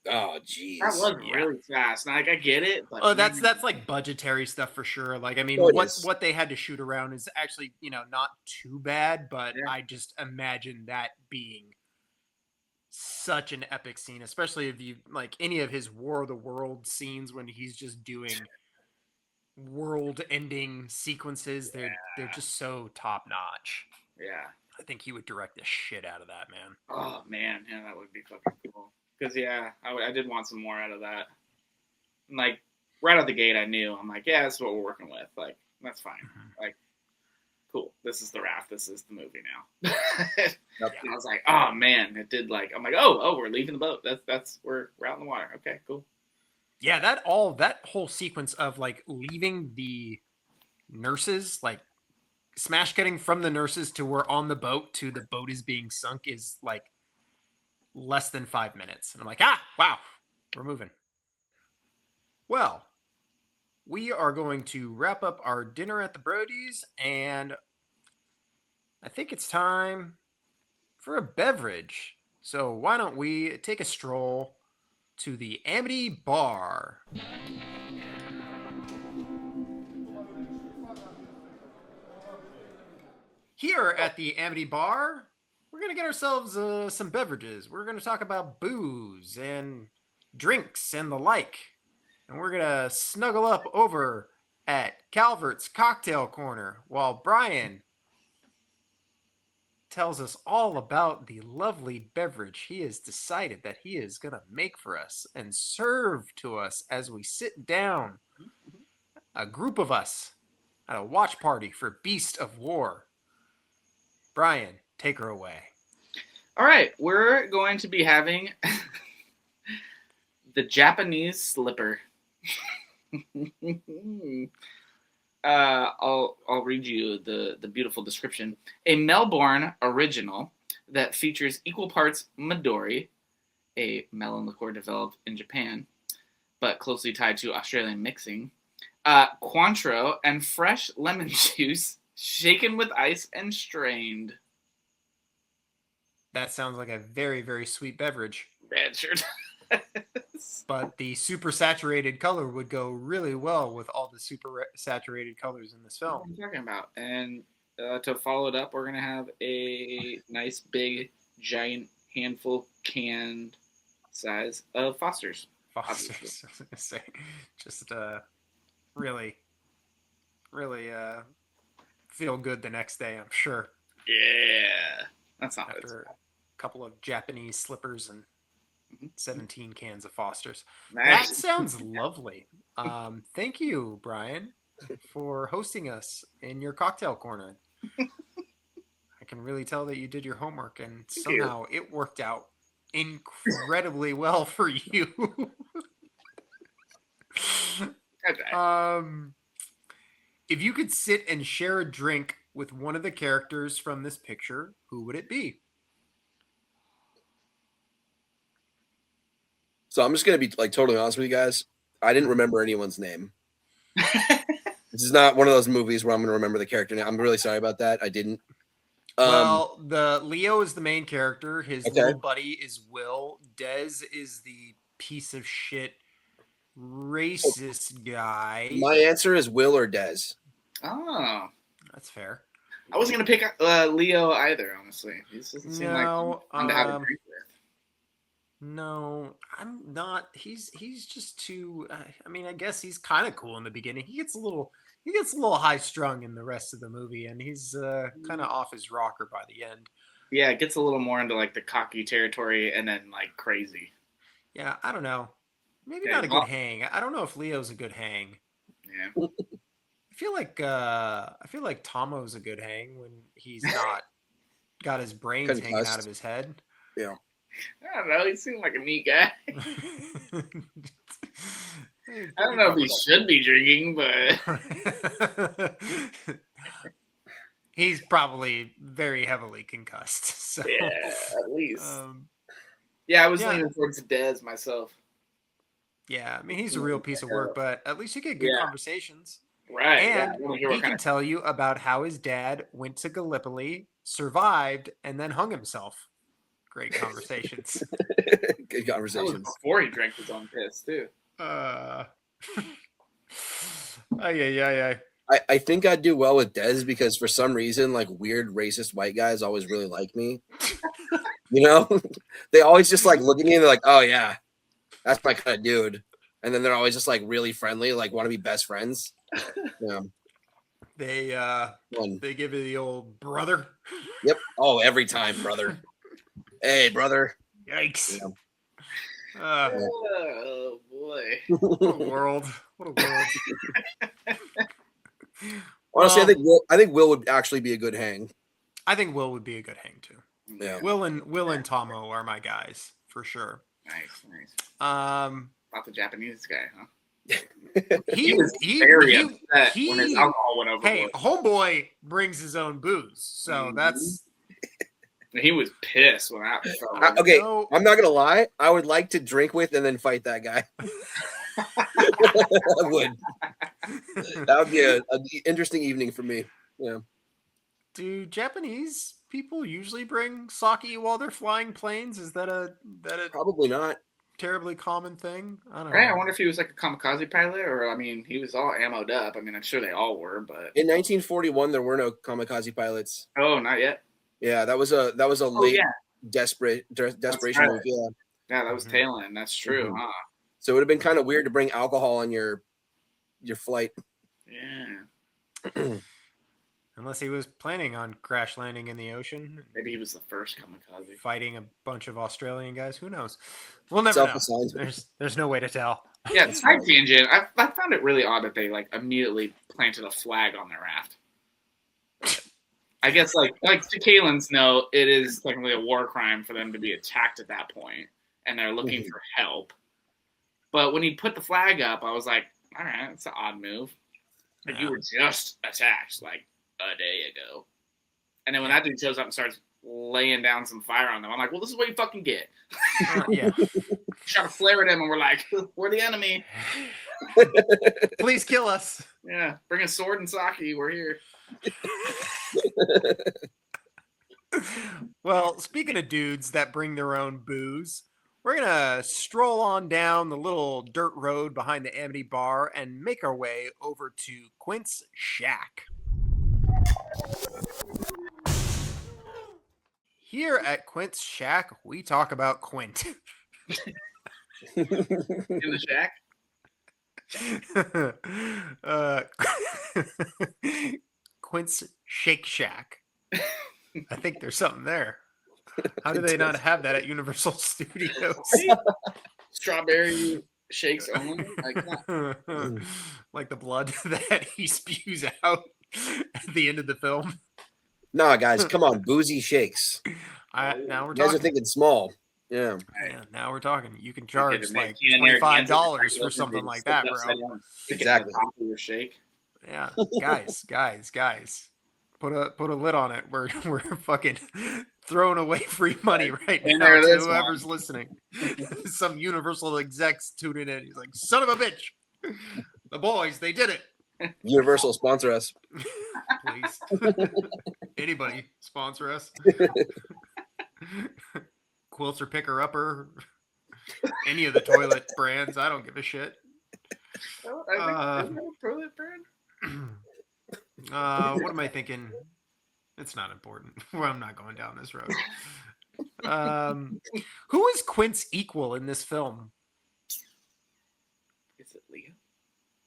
Oh jeez. That was really fast. Like, I get it. But That's like budgetary stuff for sure. Like, I mean, what they had to shoot around is actually, not too bad, but I just imagine that being such an epic scene, especially if you like any of his War of the Worlds scenes when he's just doing world-ending sequences. They're just so top-notch. Yeah. I think he would direct the shit out of that, man. Oh man, yeah, that would be fucking cool. Because I did want some more out of that. And, like, right out the gate, I knew. I'm like, yeah, that's what we're working with. Like, that's fine. Mm-hmm. Like, cool. This is the raft. This is the movie now. And I was like, oh man, it did. Like, I'm like, oh, we're leaving the boat. We're out in the water. Okay, cool. Yeah, that whole sequence of like leaving the nurses, like smash cutting from the nurses to we're on the boat to the boat is being sunk is like less than 5 minutes. And I'm like, wow, we're moving. Well, we are going to wrap up our dinner at the Brodies, and I think it's time for a beverage. So why don't we take a stroll to the Amity Bar? Here at the Amity Bar, we're going to get ourselves some beverages. We're going to talk about booze and drinks and the like. And we're going to snuggle up over at Calvert's Cocktail Corner while Brian tells us all about the lovely beverage he has decided that he is going to make for us and serve to us as we sit down, a group of us, at a watch party for Beast of War. Brian, take her away. All right, we're going to be having the Japanese slipper. I'll read you the beautiful description. A Melbourne original that features equal parts Midori, a melon liqueur developed in Japan, but closely tied to Australian mixing, Cointreau, and fresh lemon juice, shaken with ice and strained. That sounds like a very, very sweet beverage. Red shirt. But the super saturated color would go really well with all the super saturated colors in this What film. are you talking about? And to follow it up, we're going to have a nice, big, giant handful canned size of Foster's. Foster's, I was gonna say, just really, really feel good the next day, I'm sure. Yeah. That's not it. After a couple of Japanese slippers and 17 cans of Foster's. That Nice. sounds lovely. Thank you, Brian, for hosting us in your cocktail corner. I can really tell that you did your homework, and somehow it worked out incredibly well for you. Okay. If you could sit and share a drink with one of the characters from this picture, who would it be? So I'm just gonna be like totally honest with you guys. I didn't remember anyone's name. This is not one of those movies where I'm gonna remember the character name. I'm really sorry about that. I didn't. Well, the Leo is the main character. His Okay. little buddy is Will. Dez is the piece of shit racist guy. my answer is Will or Dez. Oh. That's fair. I wasn't going to pick Leo either, honestly. He just doesn't seem like No, fun to have a drink with. no, I'm not. He's just too. I mean, I guess he's kind of cool in the beginning. He gets a little high strung in the rest of the movie, and he's kind of off his rocker by the end. Yeah, it gets a little more into like the cocky territory and then like crazy. Yeah, I don't know. Maybe Yeah, not a well- good hang. I don't know if Leo's a good hang. Yeah. I feel like Tomo's a good hang when he's not got his brains hanging out Concussed. of his head. I don't know. He seemed like a neat guy. I don't know if he should be drinking, but He's probably very heavily concussed. So, yeah, at least. yeah, I was leaning towards Dez myself. I mean, he's a real piece of work, but at least you get good Yeah. conversations. Right. And I wanna hear he what kind can of tell you about how his dad went to Gallipoli, survived, and then hung himself. Great conversations. Good that was conversations. before he drank his own piss too. Yeah. I think I'd do well with Dez because for some reason, like weird racist white guys always really like me. You know, they always just like look at me and they're like, "Oh yeah, that's my kind of dude." And then they're always just like really friendly, like want to be best friends. Yeah. One. They give you the old brother. Yep. Oh, every time, brother. Hey, brother. Yikes. Yeah. Oh boy. What a world. What a world. Honestly, Well, I think Will would actually be a good hang. I think Will would be a good hang too. Yeah. Will and Tomo are my guys for sure. Nice. Um, About the Japanese guy, huh? he was he, very he, upset he- when his alcohol went overboard. hey, homeboy brings his own booze, so Mhm. that's He was pissed when that fell over. Okay, No. I'm not gonna lie. I would like to drink with and then fight that guy. I would. That would be an interesting evening for me. Yeah. Do Japanese people usually bring sake while they're flying planes? Is that a Probably not. terribly common thing? I don't Right, know. I wonder if he was like a kamikaze pilot, or I mean, he was all ammoed up. I mean, I'm sure they all were, but In 1941, there were no kamikaze pilots. oh, not yet. Yeah, that was a Oh late yeah, desperation right. move. Yeah. yeah, that was Mhm. Kalen. That's true, Mhm. huh? So it would have been kind of weird to bring alcohol on your flight. Yeah, Unless he was planning on crash landing in the ocean, maybe he was the first kamikaze. fighting a bunch of Australian guys. Who knows? We'll never know. Self-assigned. There's no way to tell. Yeah, That's side right. tangent. I found it really odd that they like immediately planted a flag on their raft. I guess like to Kalen's note, it is technically a war crime for them to be attacked at that point, and they're looking for help. But when he put the flag up, I was like, all right, that's an odd move. Like you were just attacked like a day ago, and then when that dude shows up and starts laying down some fire on them, I'm like, well, this is what you fucking get. Yeah. Try to flare at him, and we're like, we're the enemy. Please kill us. Yeah, bring a sword and sake. We're here. Well, speaking of dudes that bring their own booze, we're gonna stroll on down the little dirt road behind the Amity Bar and make our way over to Quint's shack. Here at Quint's shack, we talk about Quint. In the shack. uh, Quint's Shake Shack. I think there's something there. How do they not have that at Universal Studios? Strawberry shakes only. Like, Like the blood that he spews out at the end of the film. Nah, guys, come on, boozy shakes. Now we're You guys are talking. thinking small. Yeah. Yeah, now we're talking. You can Get charge to like make Canary hands $25 up, for something like stick that, it upside bro. down, stick it in Exactly. the top of your shake. Yeah, guys. Put a lid on it. We're fucking throwing away free money right And now there it to is, whoever's listening. Some Universal execs tuning in. He's like, son of a bitch. The boys, they did it. Universal sponsor us. Please. Anybody sponsor us. Quilts or picker upper. Any of the toilet brands. I don't give a shit. Oh, I think there's no toilet brand. What am I thinking? It's not important. Well, I'm not going down this road. Who is Quint's equal in this film? Is it Leo?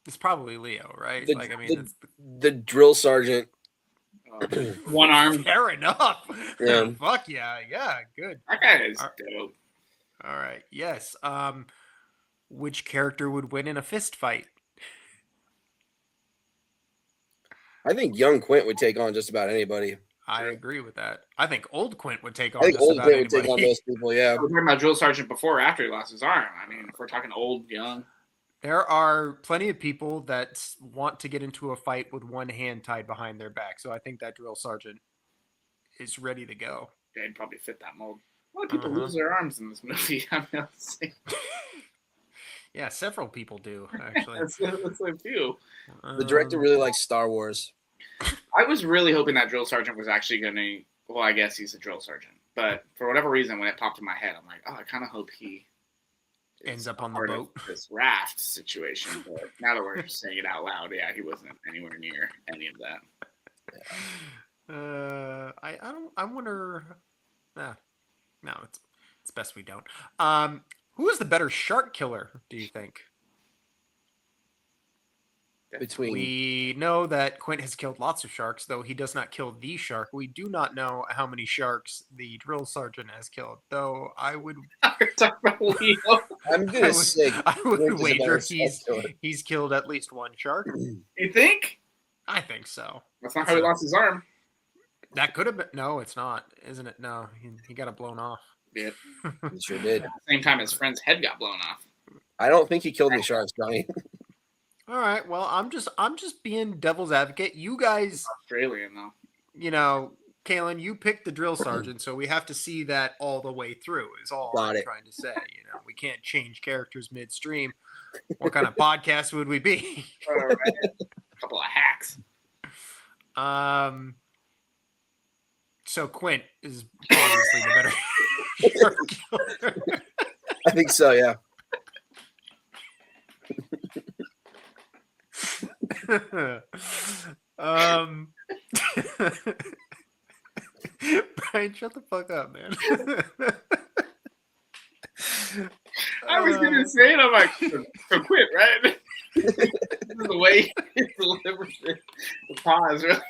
It's probably Leo, right? The- Like, I mean, the- it's The drill sergeant. One arm. fair enough. Yeah. Fuck yeah, good. That guy is Ar- dope. All right, yes. Which character would win in a fist fight? I think young Quint would take on just about anybody. I agree with that. I think old Quint would take on I think just old about Quint would take on anybody. most people. Yeah. We're talking about drill sergeant before or after he lost his arm. I mean, if we're talking old, young. There are plenty of people that want to get into a fight with one hand tied behind their back. So I think that drill sergeant is ready to go. Yeah, he'd probably fit that mold. A lot of people Uh-huh. lose their arms in this movie. I'm not saying. Yeah, several people do, actually. That's a few. The director really likes Star Wars. I was really hoping that drill sergeant was actually going to. Well, I guess he's a drill sergeant, but for whatever reason, when it popped in my head, I'm like, oh, I kind of hope he Ends is up on the part of boat. this raft situation. But now that we're saying it out loud, yeah, he wasn't anywhere near any of that. I wonder. No, it's best we don't. Who is the better shark killer? Do you think? Between We know that Quint has killed lots of sharks, though he does not kill the shark. We do not know how many sharks the drill sergeant has killed, though I would We're talking about Leo. I'm I gonna would, say I would Quint is a wager better shark killer. he's killed at least one shark. You think? I think so. That's not how he lost his arm. That could have been. No, it's not, isn't it? No, he got it blown off. Yeah. He sure did. At the same time, his friend's head got blown off. I don't think he killed any sharks, Johnny. All right. Well, I'm just being devil's advocate. You guys, Australian though. you know, Kalen, you picked the drill sergeant, so we have to see that all the way through. Is all Got I'm it. trying to say. We can't change characters midstream. What kind of podcast would we be? A couple of hacks. So Quint is obviously the better shark killer. I think so. Yeah. Brian, shut the fuck up, man. I was gonna say it. I'm like, so quit, right? This is the way he delivers it. The pause, really.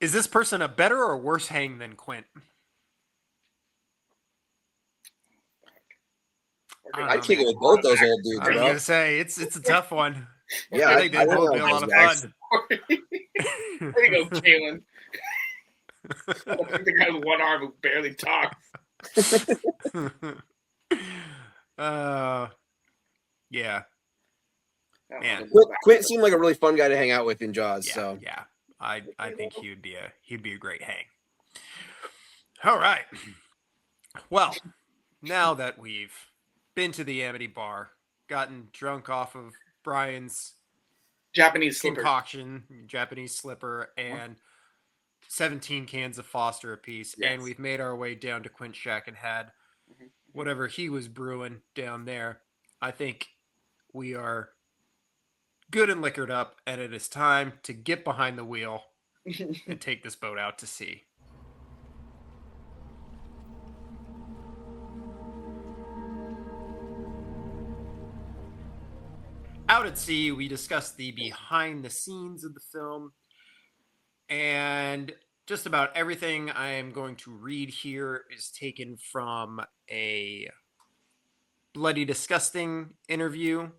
Is this person a better or worse hang than Quint? I'd kick it with both those old dudes, I was bro. gonna say it's a tough one. Yeah, I think they I both don't be a know lot of those guys. fun. There you go, Kalen. The guy with one arm who barely talks. Yeah. Man. Quint seemed like a really fun guy to hang out with in Jaws. Yeah, So yeah. I think he'd be a great hang. All right. Well, now that we've been to the Amity bar, gotten drunk off of Brian's Japanese slipper. concoction, Japanese slipper, and 17 cans of Foster apiece, Yes. and we've made our way down to Quint's shack and had whatever he was brewing down there. I think we are good and liquored up, and it is time to get behind the wheel and take this boat out to sea. Out at sea, we discuss the behind the scenes of the film, and just about everything I am going to read here is taken from a Bloody Disgusting interview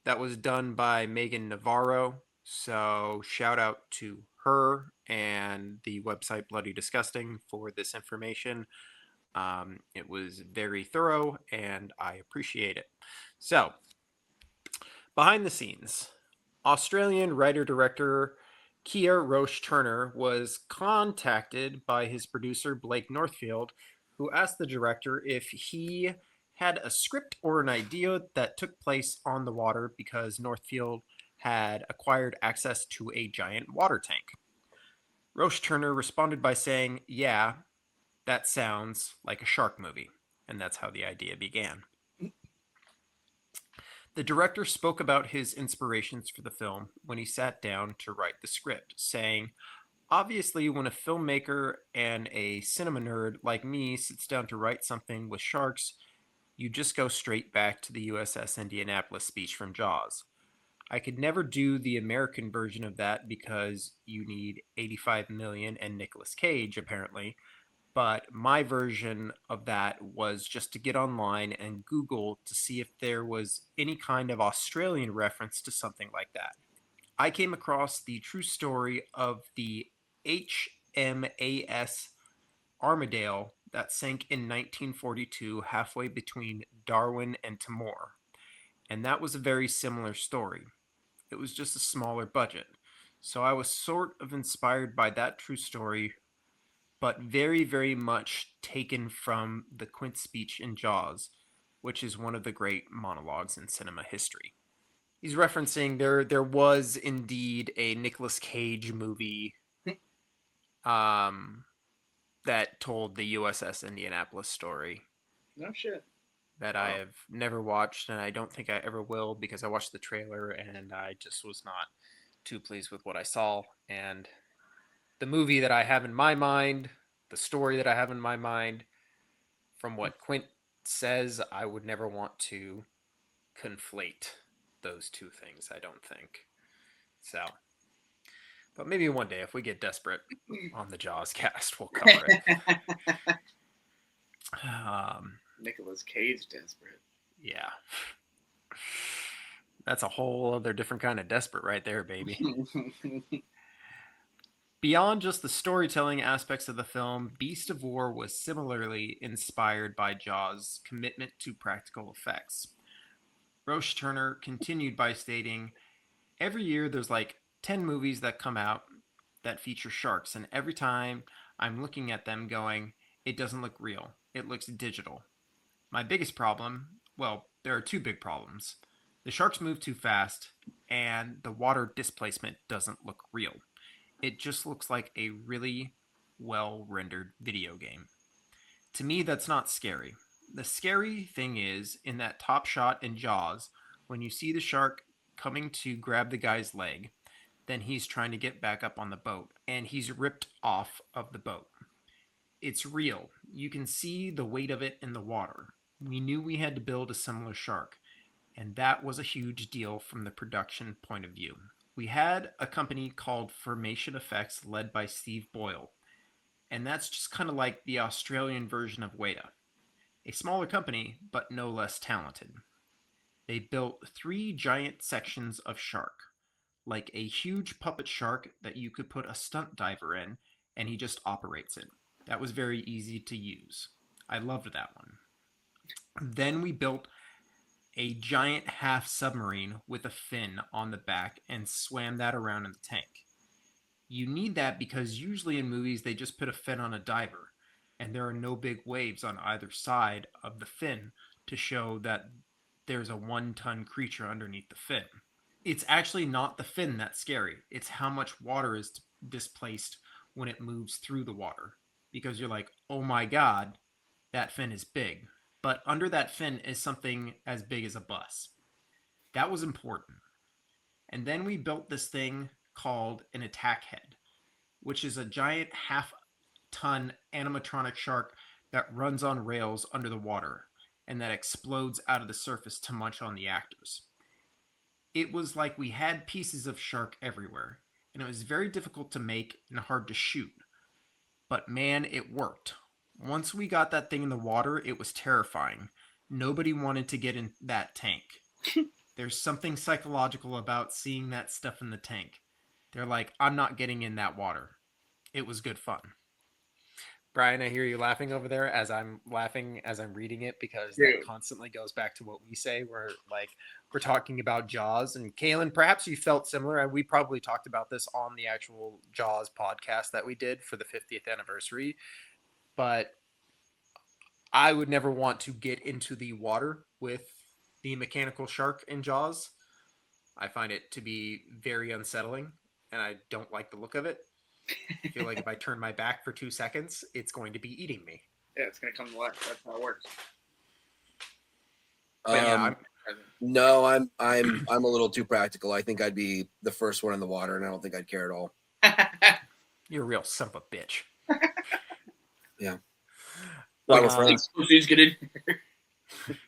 that was done by Megan Navarro. So shout out to her and the website Bloody Disgusting for this information. It was very thorough and I appreciate it. So, behind the scenes, Australian writer-director Kia Roche-Turner was contacted by his producer Blake Northfield, who asked the director if he had a script or an idea that took place on the water because Northfield had acquired access to a giant water tank. Roche-Turner responded by saying, "Yeah, that sounds like a shark movie," and that's how the idea began. The director spoke about his inspirations for the film when he sat down to write the script, saying, "Obviously, when a filmmaker and a cinema nerd like me sits down to write something with sharks, you just go straight back to the USS Indianapolis speech from Jaws. I could never do the American version of that because you need 85 million and Nicolas Cage, apparently. But my version of that was just to get online and Google to see if there was any kind of Australian reference to something like that. I came across the true story of the HMAS Armadale that sank in 1942 halfway between Darwin and Timor. And that was a very similar story. It was just a smaller budget. So I was sort of inspired by that true story, but very, very much taken from the Quint speech in Jaws, which is one of the great monologues in cinema history." He's referencing there was indeed a Nicolas Cage movie that told the USS Indianapolis story No shit. that I have never watched, and I don't think I ever will because I watched the trailer and I just was not too pleased with what I saw. And the movie that I have in my mind, the story that I have in my mind, from what Quint says, I would never want to conflate those two things, I don't think. So, but maybe one day if we get desperate on the Jaws cast, we'll cover it. Nicolas Cage desperate. Yeah. That's a whole other different kind of desperate right there, baby. Beyond just the storytelling aspects of the film, Beast of War was similarly inspired by Jaws' commitment to practical effects. Roche Turner continued by stating, every year there's like 10 movies that come out that feature sharks, and every time I'm looking at them going, it doesn't look real. It looks digital. My biggest problem, well, there are two big problems. The sharks move too fast, and the water displacement doesn't look real. It just looks like a really well rendered video game. To me, that's not scary. The scary thing is in that top shot in Jaws, when you see the shark coming to grab the guy's leg, then he's trying to get back up on the boat, and he's ripped off of the boat. It's real. You can see the weight of it in the water. We knew we had to build a similar shark, and that was a huge deal from the production point of view. We had a company called Formation Effects led by Steve Boyle, and that's just kind of like the Australian version of Weta. A smaller company, but no less talented. They built 3 giant sections of shark, like a huge puppet shark that you could put a stunt diver in, and he just operates it. That was very easy to use. I loved that one. Then we built a giant half submarine with a fin on the back and swam that around in the tank. You need that because usually in movies they just put a fin on a diver, and there are no big waves on either side of the fin to show that there's a 1-ton creature underneath the fin. It's actually not the fin that's scary. It's how much water is displaced when it moves through the water. Because you're like, oh my god, that fin is big. But under that fin is something as big as a bus. That was important. And then we built this thing called an attack head, which is a giant half-ton animatronic shark that runs on rails under the water and that explodes out of the surface to munch on the actors. It was like we had pieces of shark everywhere, and it was very difficult to make and hard to shoot. But man, it worked. Once we got that thing in the water, it was terrifying. Nobody wanted to get in that tank. There's something psychological about seeing that stuff in the tank. They're like, I'm not getting in that water. It was good fun. Brian, I hear you laughing over there as I'm laughing as I'm reading it because that constantly goes back to what we say. We're talking about Jaws, and Kalen, perhaps you felt similar. And we probably talked about this on the actual Jaws podcast that we did for the 50th anniversary. But I would never want to get into the water with the mechanical shark in Jaws. I find it to be very unsettling, and I don't like the look of it. I feel like if I turn my back for 2 seconds, it's going to be eating me. Yeah, it's gonna come to life. That's how it works. No, I'm a little too practical. I think I'd be the first one in the water, and I don't think I'd care at all. You're a real son of a bitch. Yeah. Get in here.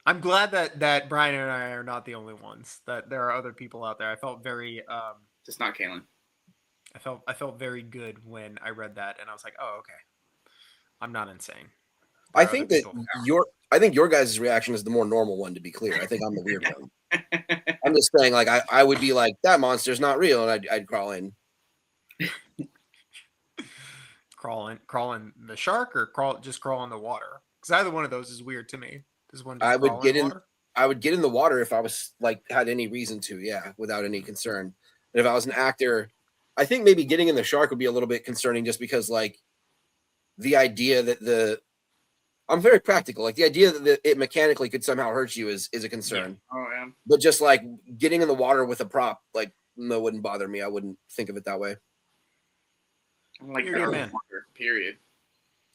I'm glad that Brian and I are not the only ones. That there are other people out there. I felt very just not Kalen. I felt very good when I read that, and I was like, oh, okay. I'm not insane. I think your guys' reaction is the more normal one, to be clear. I think I'm the weird one. I'm just saying, like, I would be like, that monster's not real, and I'd crawl in. Crawl in the shark or crawl in the water? Because either one of those is weird to me. Does one just I would get in water? I would get in the water if I was like had any reason to, yeah, without any concern. And if I was an actor, I think maybe getting in the shark would be a little bit concerning just because like the idea that I'm very practical. Like the idea that it mechanically could somehow hurt you is a concern. Yeah. Oh yeah. But just like getting in the water with a prop, like no, wouldn't bother me. I wouldn't think of it that way. I don't like You're a dark good man. water, period.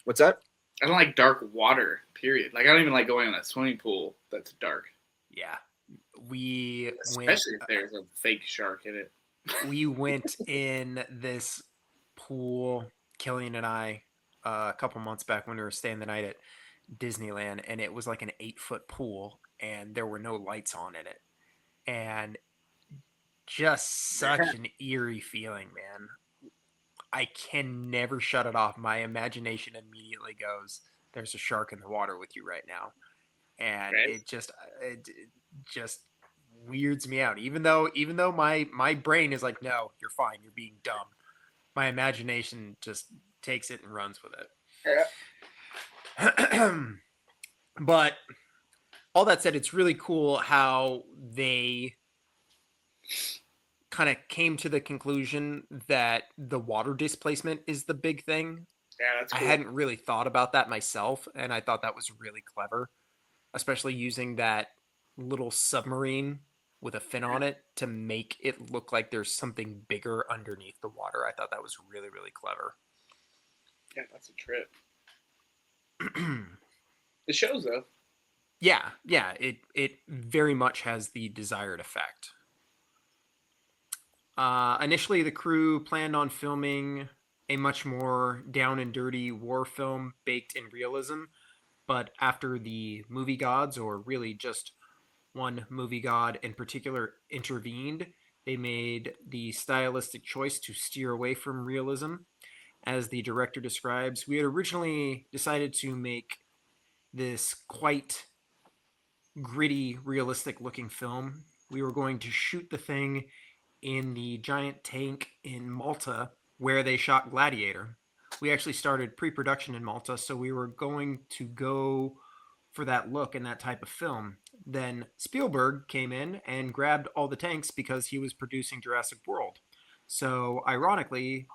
What's that? I don't like dark water, period. Like I don't even like going in a swimming pool that's dark. Yeah. We Especially if there's a fake shark in it. We went in this pool, Killian and I, a couple months back when we were staying the night at Disneyland, and it was like an 8-foot pool, and there were no lights on in it. And just such an eerie feeling, man. I can never shut it off. My imagination immediately goes, there's a shark in the water with you right now. And it just weirds me out. Even though my brain is like, no, you're fine. You're being dumb. My imagination just takes it and runs with it. Yeah. But all that said, it's really cool how they kind of came to the conclusion that the water displacement is the big thing. Yeah, that's I cool. hadn't really thought about that myself, and I thought that was really clever, especially using that little submarine with a fin on it to make it look like there's something bigger underneath the water. I thought that was really, really clever. Yeah, that's a trip. It shows though. Yeah, it very much has the desired effect. Initially, the crew planned on filming a much more down and dirty war film baked in realism, but after the movie gods, or really just one movie god in particular, intervened, they made the stylistic choice to steer away from realism. As the director describes, we had originally decided to make this quite gritty, realistic looking film. We were going to shoot the thing in the giant tank in Malta where they shot Gladiator. We actually started pre production in Malta, so we were going to go for that look and that type of film. Then Spielberg came in and grabbed all the tanks because he was producing Jurassic World. So, ironically,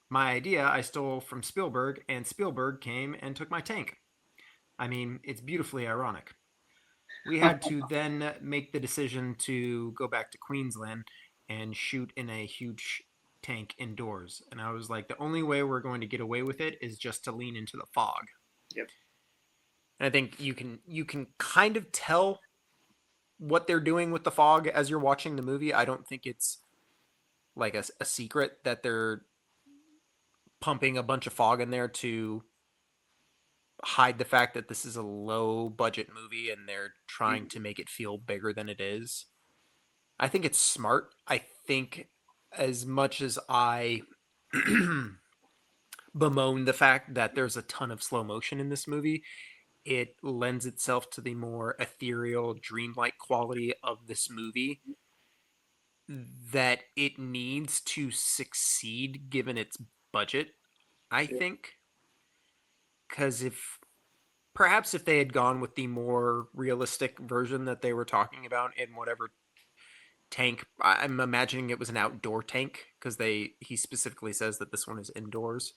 my idea I stole from Spielberg, and Spielberg came and took my tank. I mean, it's beautifully ironic. We had to then make the decision to go back to Queensland and shoot in a huge tank indoors. And I was like, the only way we're going to get away with it is just to lean into the fog. Yep. And I think you can kind of tell what they're doing with the fog as you're watching the movie. I don't think it's like a secret that they're pumping a bunch of fog in there to hide the fact that this is a low budget movie and they're trying to make it feel bigger than it is. I think it's smart. I think as much as I bemoan the fact that there's a ton of slow motion in this movie, it lends itself to the more ethereal, dreamlike quality of this movie that it needs to succeed given its budget, I think. Because perhaps if they had gone with the more realistic version that they were talking about in whatever tank, I'm imagining it was an outdoor tank because he specifically says that this one is indoors.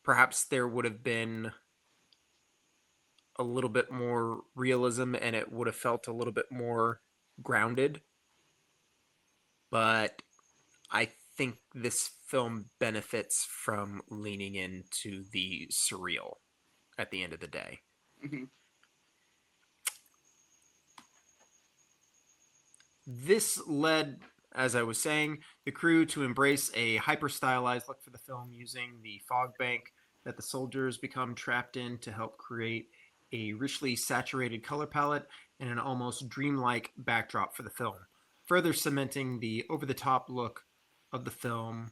Perhaps there would have been a little bit more realism and it would have felt a little bit more grounded. But I think this film benefits from leaning into the surreal at the end of the day. Mm-hmm. This led, as I was saying, the crew to embrace a hyper-stylized look for the film using the fog bank that the soldiers become trapped in to help create a richly saturated color palette and an almost dreamlike backdrop for the film. Further cementing the over-the-top look of the film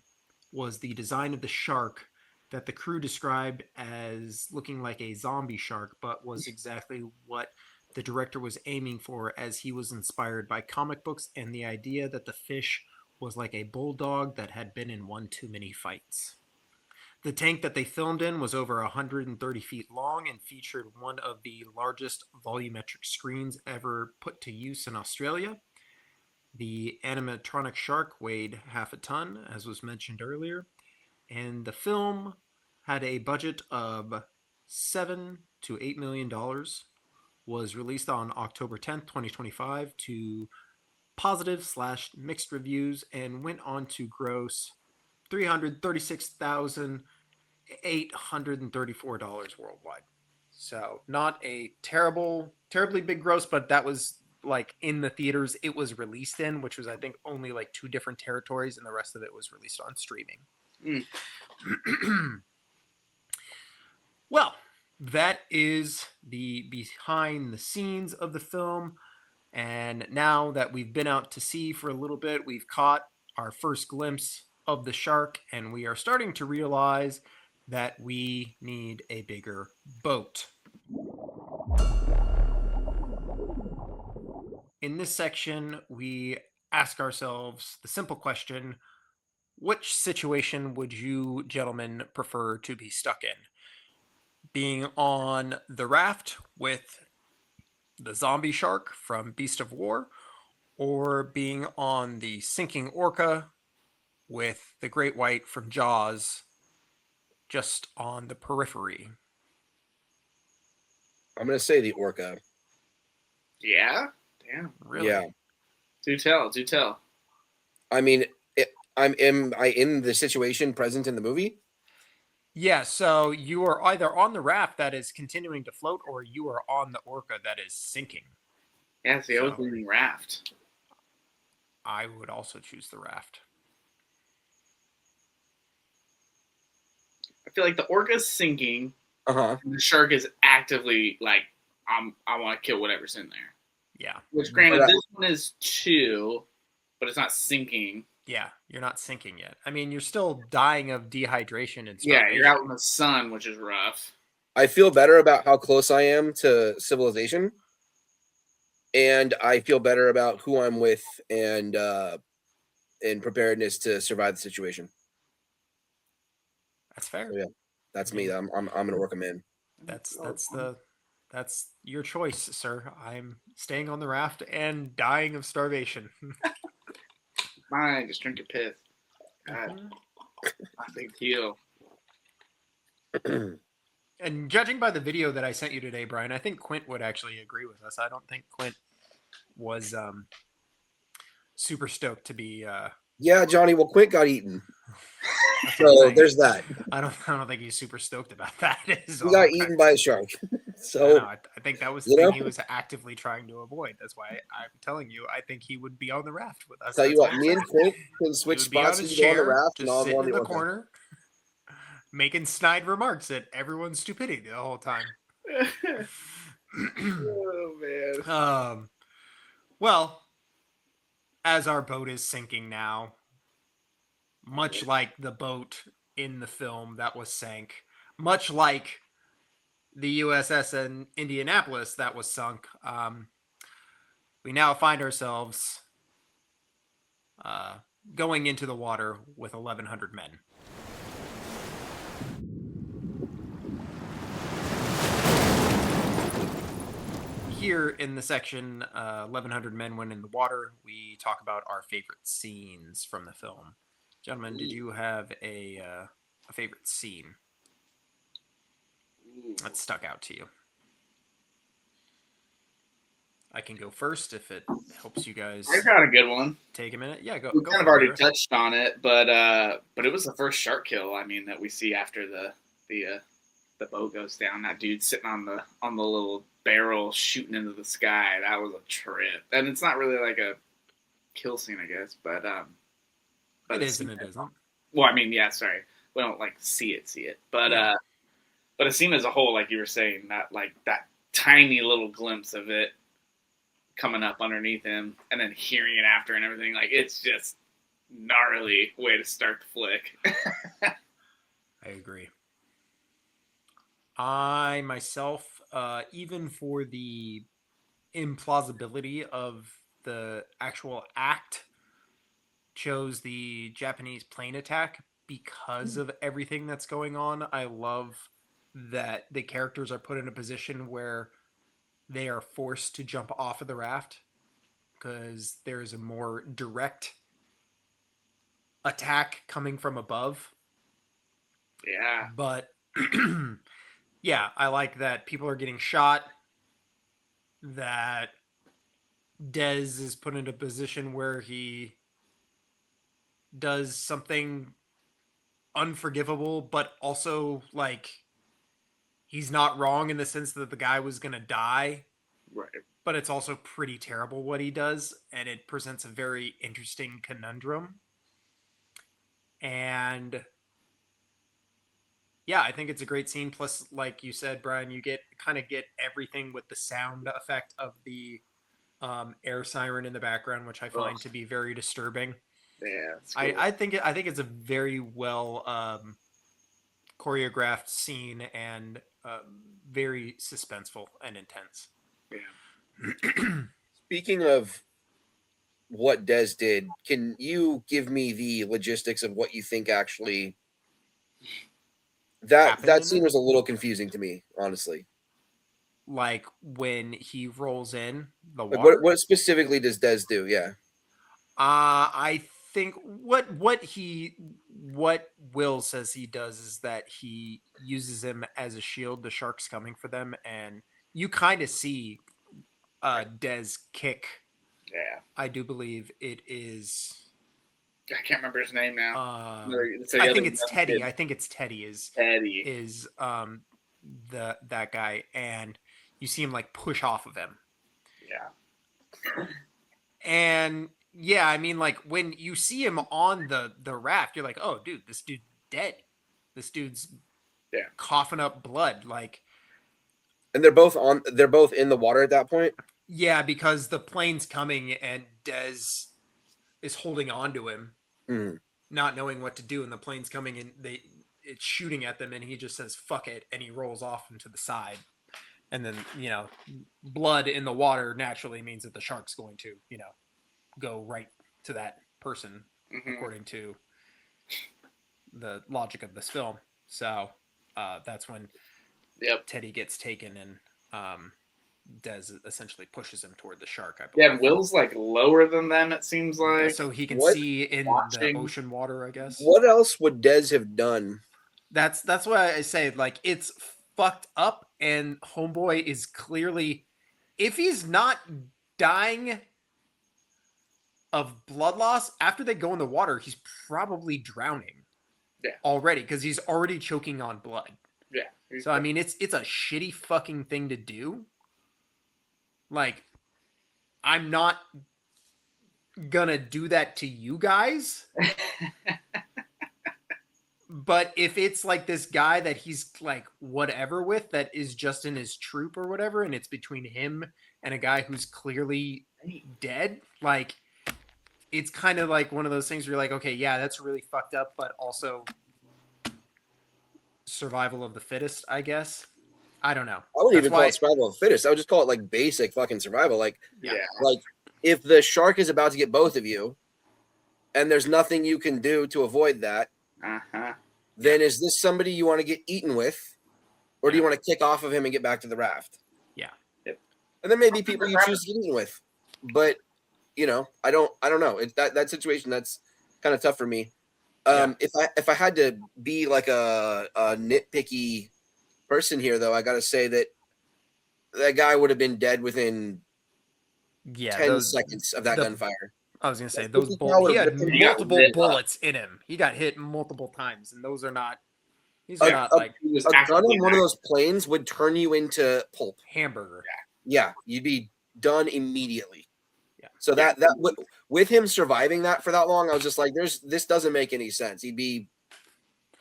was the design of the shark that the crew described as looking like a zombie shark, but was exactly what the director was aiming for, as he was inspired by comic books and the idea that the fish was like a bulldog that had been in one too many fights. The tank that they filmed in was over 130 feet long and featured one of the largest volumetric screens ever put to use in Australia. The animatronic shark weighed half a ton, as was mentioned earlier, and the film had a budget of $7 to $8 million, was released on October 10th, 2025, to positive/mixed reviews, and went on to gross $336,834 worldwide. So not a terribly big gross, but that was like in the theaters it was released in, which was I think only like 2 different territories, and the rest of it was released on streaming. Well, that is the behind the scenes of the film. And now that we've been out to sea for a little bit, we've caught our first glimpse of the shark, and we are starting to realize that we need a bigger boat. In this section, we ask ourselves the simple question: which situation would you gentlemen prefer to be stuck in? being on the raft with the zombie shark from Beast of War, or being on the sinking orca with the great white from Jaws just on the periphery. I'm gonna say the orca. Yeah. Damn. Really? Yeah. Do tell. Do tell. I mean, am I in the situation present in the movie? Yeah, so you are either on the raft that is continuing to float, or you are on the orca that is sinking. Yeah, it's the So- opening raft. I would also choose the raft. I feel like the orca's sinking. Uh-huh. And the shark is actively like, I want to kill whatever's in there. Yeah. Which, granted, But, this one is 2, but it's not sinking. Yeah, you're not sinking yet. I mean, you're still dying of dehydration and Yeah, starvation. you're out in the sun, which is rough. I feel better about how close I am to civilization, and I feel better about who I'm with and preparedness to survive the situation. That's fair. So, yeah, that's me. I'm gonna work them in. That's your choice, sir. I'm staying on the raft and dying of starvation. Fine, just drink your piss. God, big deal. And judging by the video that I sent you today, Brian, I think Quint would actually agree with us. I don't think Quint was super stoked to be. Yeah, Johnny. Well, Quint got eaten, That's what I'm so saying. there's that. I don't think he's super stoked about that. Is He all got I'm eaten trying by to a say. shark. I So know, I think that was the you thing know? he was actively trying to avoid. That's why I'm telling you, I think he would be on the raft with us. tell you That's what, all I'm me and saying. Quint can He switch would be on spots. his You go on the chair, raft, and just I'll sitting go on in the the orca. corner, making snide remarks at everyone's stupidity the whole time. Oh, man. Well, as our boat is sinking now, much like the boat in the film that was sank, much like the USS in Indianapolis that was sunk, we now find ourselves going into the water with 1,100 men. Here in the section 1,100 Men Went in the Water, we talk about our favorite scenes from the film. Gentlemen, did you have a favorite scene that stuck out to you? I can go first if it helps you guys I got a good one. take a minute. Yeah, go. We Go kind of for it, already Gareth. touched on it, but it was the first shark kill. I mean, that we see after the boat goes down. That dude sitting on the little barrel shooting into the sky. That was a trip. And it's not really like a kill scene, I guess, but It is and it isn't. Well, I mean, yeah, sorry, we don't like see it, but Yeah. but a scene as a whole, like you were saying, that like that tiny little glimpse of it coming up underneath him and then hearing it after and everything, like it's just gnarly way to start the flick. I agree. I myself, even for the implausibility of the actual act, chose the Japanese plane attack because of everything that's going on. I love that the characters are put in a position where they are forced to jump off of the raft because there's a more direct attack coming from above. Yeah. But yeah, I like that people are getting shot, that Dez is put in a position where he does something unforgivable, but also like he's not wrong in the sense that the guy was going to die, Right. but it's also pretty terrible what he does, and it presents a very interesting conundrum. And yeah, I think it's a great scene. Plus, like you said, Brian, you get everything with the sound effect of the air siren in the background, which I find to be very disturbing. Yeah. It's cool. I think it's a very well choreographed scene and very suspenseful and intense. Yeah. Speaking of what Des did, can you give me the logistics of what you think actually happen That in scene it. was a little confusing to me, honestly. Like when he rolls in the Like, water. what specifically does Des do? Yeah. I think what Will says he does is that he uses him as a shield. The shark's coming for them, and you kind of see Des kick. Yeah. I do believe it is. I can't remember his name now. I think it's Teddy. I think it's Teddy Teddy. is that guy, and you see him like push off of him. Yeah. And yeah, I mean, like when you see him on the raft, you're like, oh, dude, this dude's dead. This dude's coughing up blood. Like, And they're both in the water at that point. yeah, because the plane's coming and Des is holding on to him, not knowing what to do, and the plane's coming and it's shooting at them, and he just says "fuck it," and he rolls off into the side. And then, blood in the water naturally means that the shark's going to, go right to that person, according to the logic of this film. So that's when Teddy gets taken and Des essentially pushes him toward the shark, I believe. Yeah, and Will's like lower than them, it seems like. So he can What? see in the ocean water, I guess. What else would Des have done? That's why I say, like, it's fucked up, and homeboy is clearly, if he's not dying of blood loss after they go in the water, he's probably drowning already, because he's already choking on blood. So I mean, it's a shitty fucking thing to do. Like, I'm not gonna do that to you guys. But if it's like this guy that he's like whatever with, that is just in his troop or whatever, and it's between him and a guy who's clearly dead, like, it's kind of like one of those things where you're like, okay, yeah, that's really fucked up, but also survival of the fittest, I guess. I don't know. I wouldn't even call it survival of the fittest. I would just call it like basic fucking survival. Like, like if the shark is about to get both of you, and there's nothing you can do to avoid that, then is this somebody you want to get eaten with, or do you want to kick off of him and get back to the raft? Yeah. And there may be people you choose to get eaten with, but I don't know. It's that situation that's kind of tough for me. If I had to be like a nitpicky person here, though, I got to say that guy would have been dead within 10 seconds of that gunfire. I was gonna say those bullets. He had multiple bullets in him. He got hit multiple times, and those are not. These are not like a gun on one of those planes would turn you into pulp. Hamburger. Yeah, you'd be done immediately. Yeah. So that with him surviving that for that long, I was just like, this doesn't make any sense. He'd be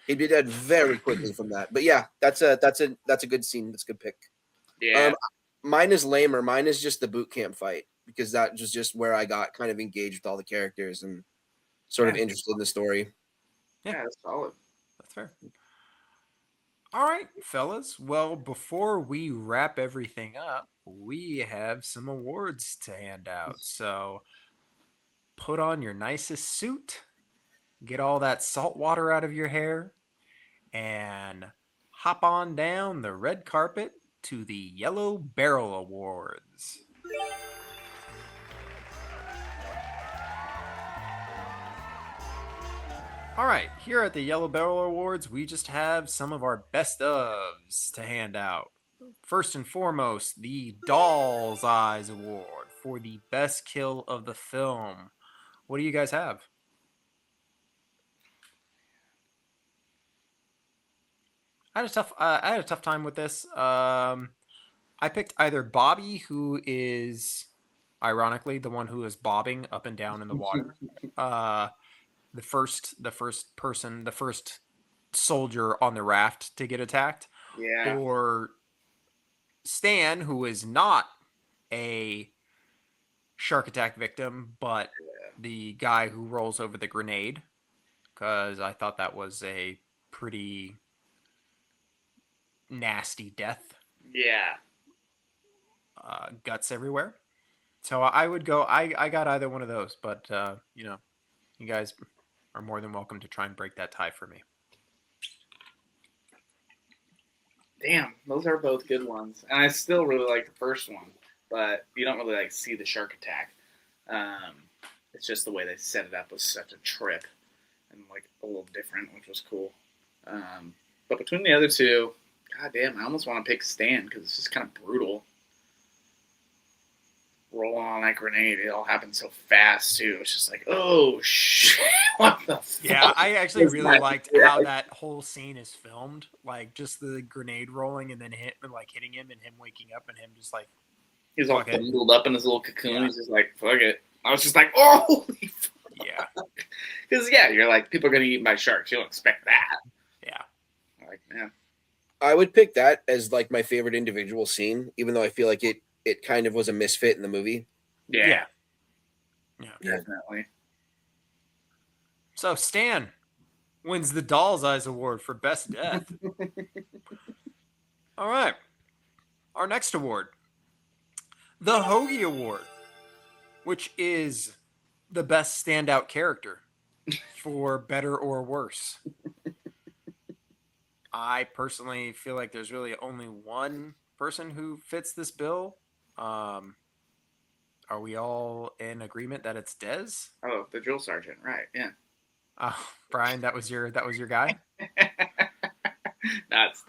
dead very quickly from that. But yeah, that's a good scene. That's a good pick. Yeah. Mine is lamer. Mine is just the boot camp fight, because that was just where I got kind of engaged with all the characters and sort of interested in the story. Yeah, that's solid. That's fair. All right, fellas. Well, before we wrap everything up, we have some awards to hand out. So put on your nicest suit, get all that salt water out of your hair, and hop on down the red carpet to the Yellow Barrel Awards. All right, here at the Yellow Barrel Awards, we just have some of our best ofs to hand out. First and foremost, the Doll's Eyes Award for the best kill of the film. What do you guys have? I had a tough time with this. I picked either Bobby, who is ironically the one who is bobbing up and down in the water. The first soldier on the raft to get attacked. Yeah. Or Stan, who is not a shark attack victim, but the guy who rolls over the grenade, because I thought that was a pretty nasty death. Yeah. Guts everywhere. So I would go, I got either one of those, but you guys are more than welcome to try and break that tie for me. Damn, those are both good ones, and I still really like the first one, but you don't really like see the shark attack. It's just the way they set it up was such a trip and like a little different, which was cool. But between the other two, god damn, I almost want to pick Stan because it's just kind of brutal. Roll on that grenade, it all happened so fast too. It's just like, oh shit, what the fuck? Yeah, I actually is really that? liked Yeah. how that whole scene is filmed. Like just the grenade rolling and then hitting him and him waking up and him just like He's all fuck it. bundled up in his little cocoon. Yeah. He's just like, fuck it. I was just like, oh, holy fuck. yeah, Because, yeah, you're like, people are going to eat by sharks. You don't expect that. yeah. Like, yeah. I would pick that as like my favorite individual scene, even though I feel like it kind of was a misfit in the movie. Yeah, Yeah. definitely. So Stan wins the Doll's Eyes Award for Best Death. All right. Our next award, the Hoagie Award, which is the best standout character for better or worse. I personally feel like there's really only one person who fits this bill. Are we all in agreement that it's Dez? Oh, the drill sergeant. Right, yeah. Brian, that was your guy? That's.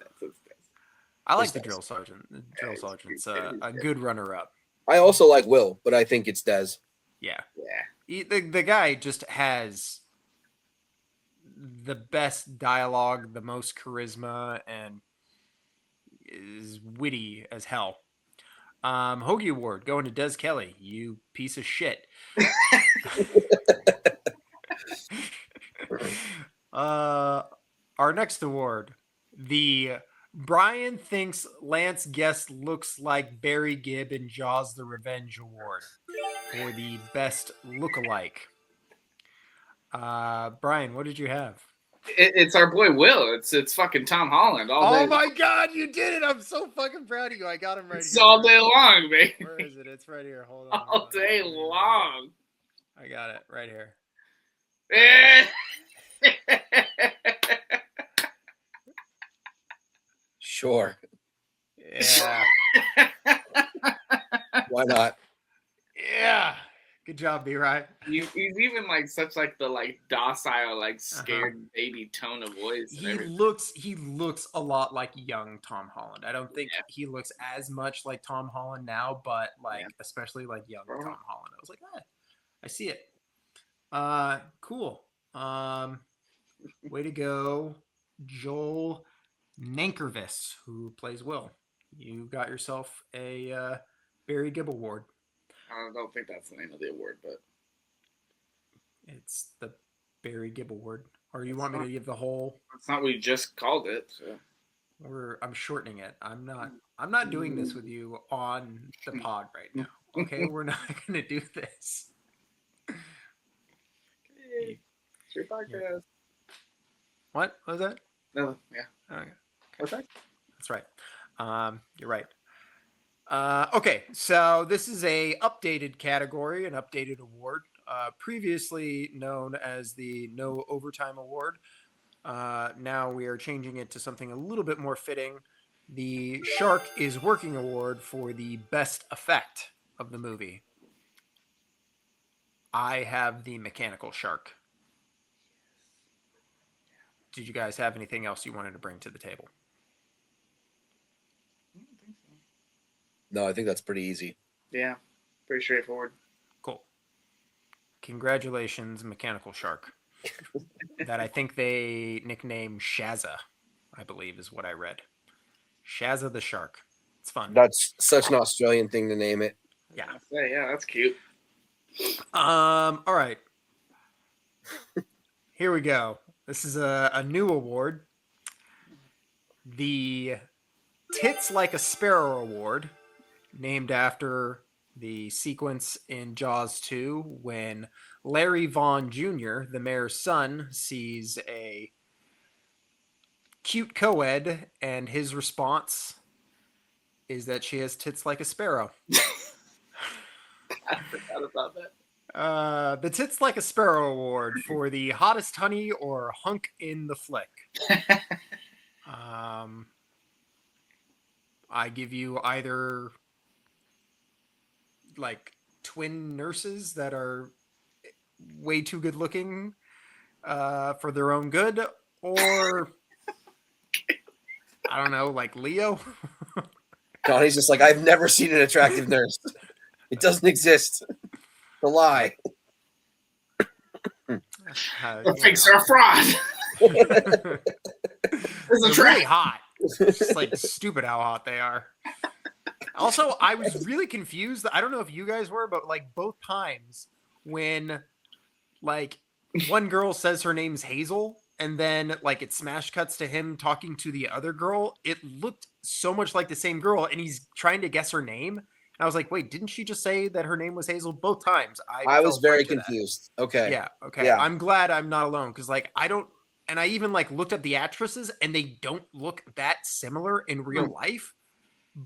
I like It's the Dez. drill sergeant. The drill it's sergeant's good. a good runner-up. I also like Will, but I think it's Dez. Yeah. Yeah. The guy just has the best dialogue, the most charisma, and is witty as hell. Hoagie Award going to Des Kelly, you piece of shit. Our next award, the Brian thinks Lance Guest looks like Barry Gibb in Jaws the Revenge Award for the best lookalike. Brian, what did you have? It's our boy Will. It's fucking Tom Holland all day. Oh my God, you did it! I'm so fucking proud of you. I got him right It's here. all day long, baby. Where is it? It's right here. Hold on. All day long. I got it right here. Sure. Yeah. Why not? Yeah. Good job, B-Right. He's even like such like the like docile, like scared baby tone of voice. And He everything. looks a lot like young Tom Holland. I don't think he looks as much like Tom Holland now, but like especially like young Tom Holland. I was like, I see it. Cool. Way to go, Joel Nankervis, who plays Will. You got yourself a Barry Gibb Award. I don't think that's the name of the award, but It's the Barry Gibb Award. Or you want me to give the whole? that's not what you just called it. So. I'm shortening it. I'm not doing this with you on the pod right now. Okay, we're not gonna do this. It's your podcast. What was that? No, yeah. Okay. What's that? That's right. You're right. Okay, so this is a updated category, an updated award, previously known as the No Overtime Award. Now we are changing it to something a little bit more fitting. The Shark is Working Award for the best effect of the movie. I have the mechanical shark. Did you guys have anything else you wanted to bring to the table? No, I think that's pretty easy. Yeah, pretty straightforward. Cool. Congratulations, Mechanical Shark. That I think they nicknamed Shazza, I believe is what I read. Shazza the Shark. It's fun. That's such an Australian thing to name it. Yeah. Yeah, that's cute. All right. Here we go. This is a new award. The Tits Like a Sparrow Award, named after the sequence in Jaws 2 when Larry Vaughn Jr., the mayor's son, sees a cute co-ed, and his response is that she has tits like a sparrow. I forgot about that. The Tits Like a Sparrow Award for the hottest honey or hunk in the flick. I give you either like twin nurses that are way too good looking for their own good, or I don't know, like Leo. Johnny's just like, I've never seen an attractive nurse. It doesn't exist. It's a lie. The pigs are a fraud. They're really hot. It's just like stupid how hot they are. Also, I was really confused. I don't know if you guys were, but like both times when like one girl says her name's Hazel and then like it smash cuts to him talking to the other girl, it looked so much like the same girl and he's trying to guess her name. And I was like, wait, didn't she just say that her name was Hazel? Both times. I was very confused. Okay. Yeah. Okay. Yeah. I'm glad I'm not alone because like I don't, and I even like looked up the actresses and they don't look that similar in real life.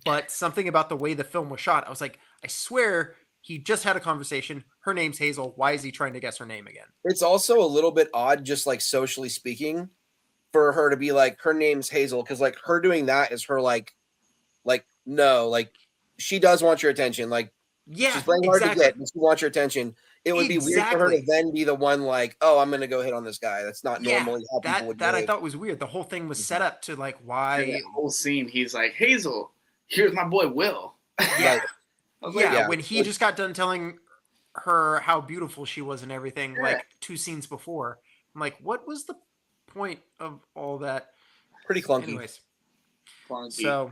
But something about the way the film was shot, I was like, I swear he just had a conversation. Her name's Hazel. Why is he trying to guess her name again? It's also a little bit odd, just like socially speaking, for her to be like, her name's Hazel, because like her doing that is her like no, like she does want your attention. Like, yeah, she's playing hard to get, but she wants your attention. It would be weird for her to then be the one like, oh, I'm gonna go hit on this guy. That's not normally how people would do that it. I thought was weird. The whole thing was set up to like why the whole scene. He's like, Hazel, here's my boy Will. Yeah. Yeah. When he just got done telling her how beautiful she was and everything, like 2 scenes before, I'm like, what was the point of all that? Pretty clunky. Anyways, Clunky. so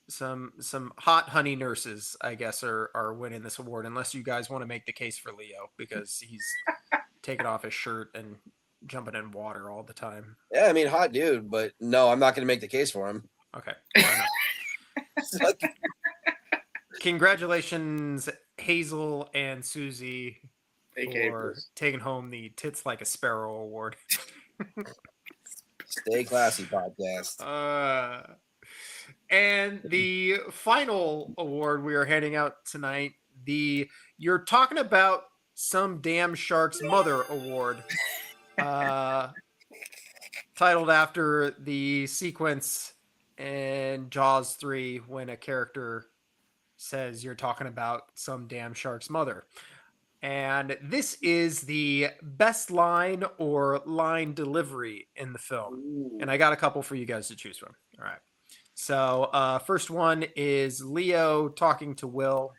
some hot honey nurses, I guess, are winning this award, unless you guys want to make the case for Leo because he's taking off his shirt and jumping in water all the time. Yeah, I mean, hot dude, but no, I'm not going to make the case for him. Okay. Congratulations, Hazel and Susie, for taking home the Tits Like a Sparrow award. Stay classy podcast. And the final award we are handing out tonight, the You're Talking About Some Damn Shark's Mother award, titled after the sequence in Jaws 3 when a character says you're talking about some damn shark's mother. And this is the best line or line delivery in the film. Ooh. And I got a couple for you guys to choose from. All right. So first one is Leo talking to Will.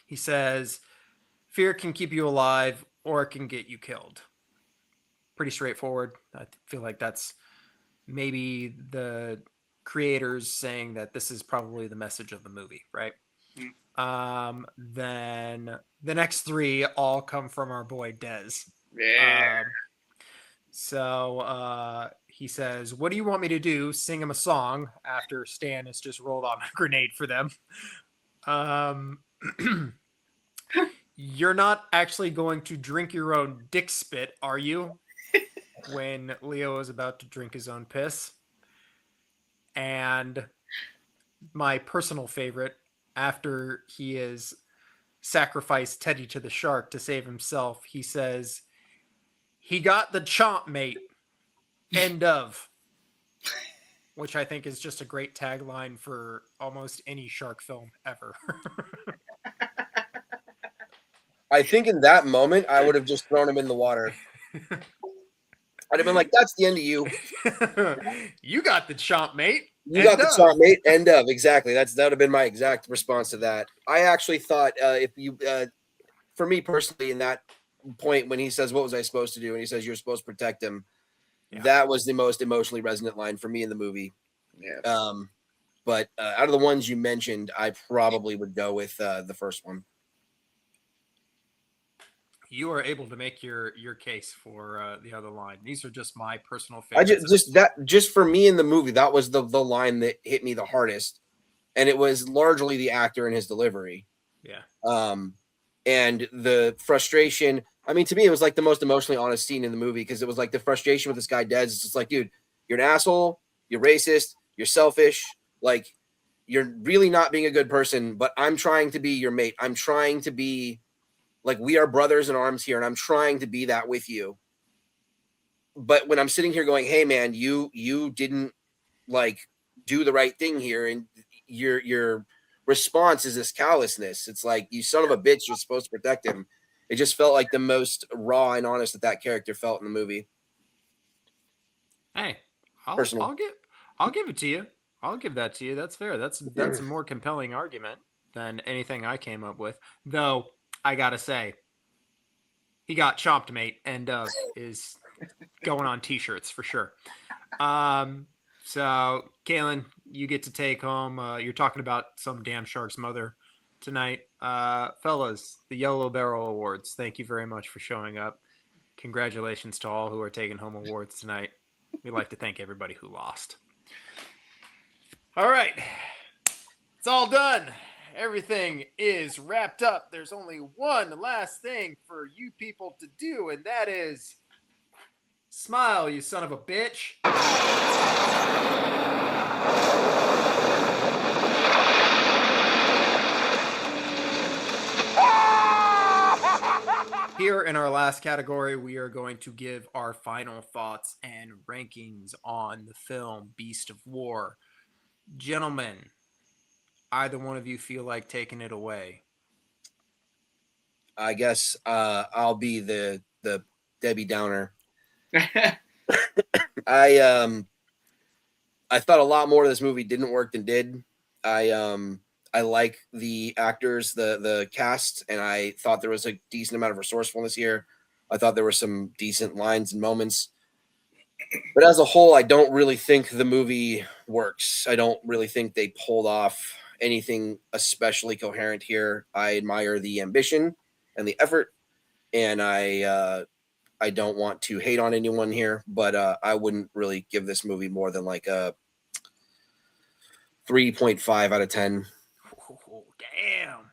He says, fear can keep you alive or it can get you killed. Pretty straightforward. I feel like that's maybe the creators saying that this is probably the message of the movie, right? Then the next 3 all come from our boy Dez. Yeah. So he says, what do you want me to do? Sing him a song after Stan has just rolled on a grenade for them. You're not actually going to drink your own dick spit, are you? When Leo is about to drink his own piss. And my personal favorite, after he has sacrificed Teddy to the shark to save himself, he says, he got the chomp, mate. End of. Which I think is just a great tagline for almost any shark film ever. I think in that moment, I would have just thrown him in the water. I'd have been like, that's the end of you. You got the chomp, mate. You got the chomp, mate. End of. Exactly. That would have been my exact response to that. I actually thought for me personally, in that point when he says, what was I supposed to do? And he says, you're supposed to protect him. Yeah. That was the most emotionally resonant line for me in the movie. Yeah. But out of the ones you mentioned, I probably would go with the first one. You are able to make your case for the other line. These are just my personal favorites. Just for me in the movie, that was the line that hit me the hardest, and it was largely the actor and his delivery. Yeah. And the frustration. I mean, to me, it was like the most emotionally honest scene in the movie because it was like the frustration with this guy Dez. It's just like, dude, you're an asshole. You're racist. You're selfish. Like, you're really not being a good person. But I'm trying to be your mate. I'm trying to be. Like, we are brothers in arms here, and I'm trying to be that with you. But when I'm sitting here going, hey, man, you didn't, like, do the right thing here, and your response is this callousness. It's like, you son of a bitch, you're supposed to protect him. It just felt like the most raw and honest that character felt in the movie. Hey, Personally. I'll give it to you. I'll give that to you. That's fair. That's a more compelling argument than anything I came up with. Though I gotta say, he got chomped, mate, and is going on t-shirts for sure. So Kalen, you get to take home. You're talking about some damn shark's mother tonight. Fellas, the Yellow Barrel Awards. Thank you very much for showing up. Congratulations to all who are taking home awards tonight. We'd like to thank everybody who lost. All right. It's all done. Everything is wrapped up. There's only one last thing for you people to do, and that is smile, you son of a bitch. Here in our last category, we are going to give our final thoughts and rankings on the film Beast of War. Gentlemen, either one of you feel like taking it away? I guess I'll be the Debbie Downer. I thought a lot more of this movie didn't work than did. I like the actors, the cast, and I thought there was a decent amount of resourcefulness here. I thought there were some decent lines and moments. But as a whole, I don't really think the movie works. I don't really think they pulled off anything especially coherent here. I admire the ambition and the effort, and I don't want to hate on anyone here, but I wouldn't really give this movie more than like a 3.5 out of 10. Oh, damn.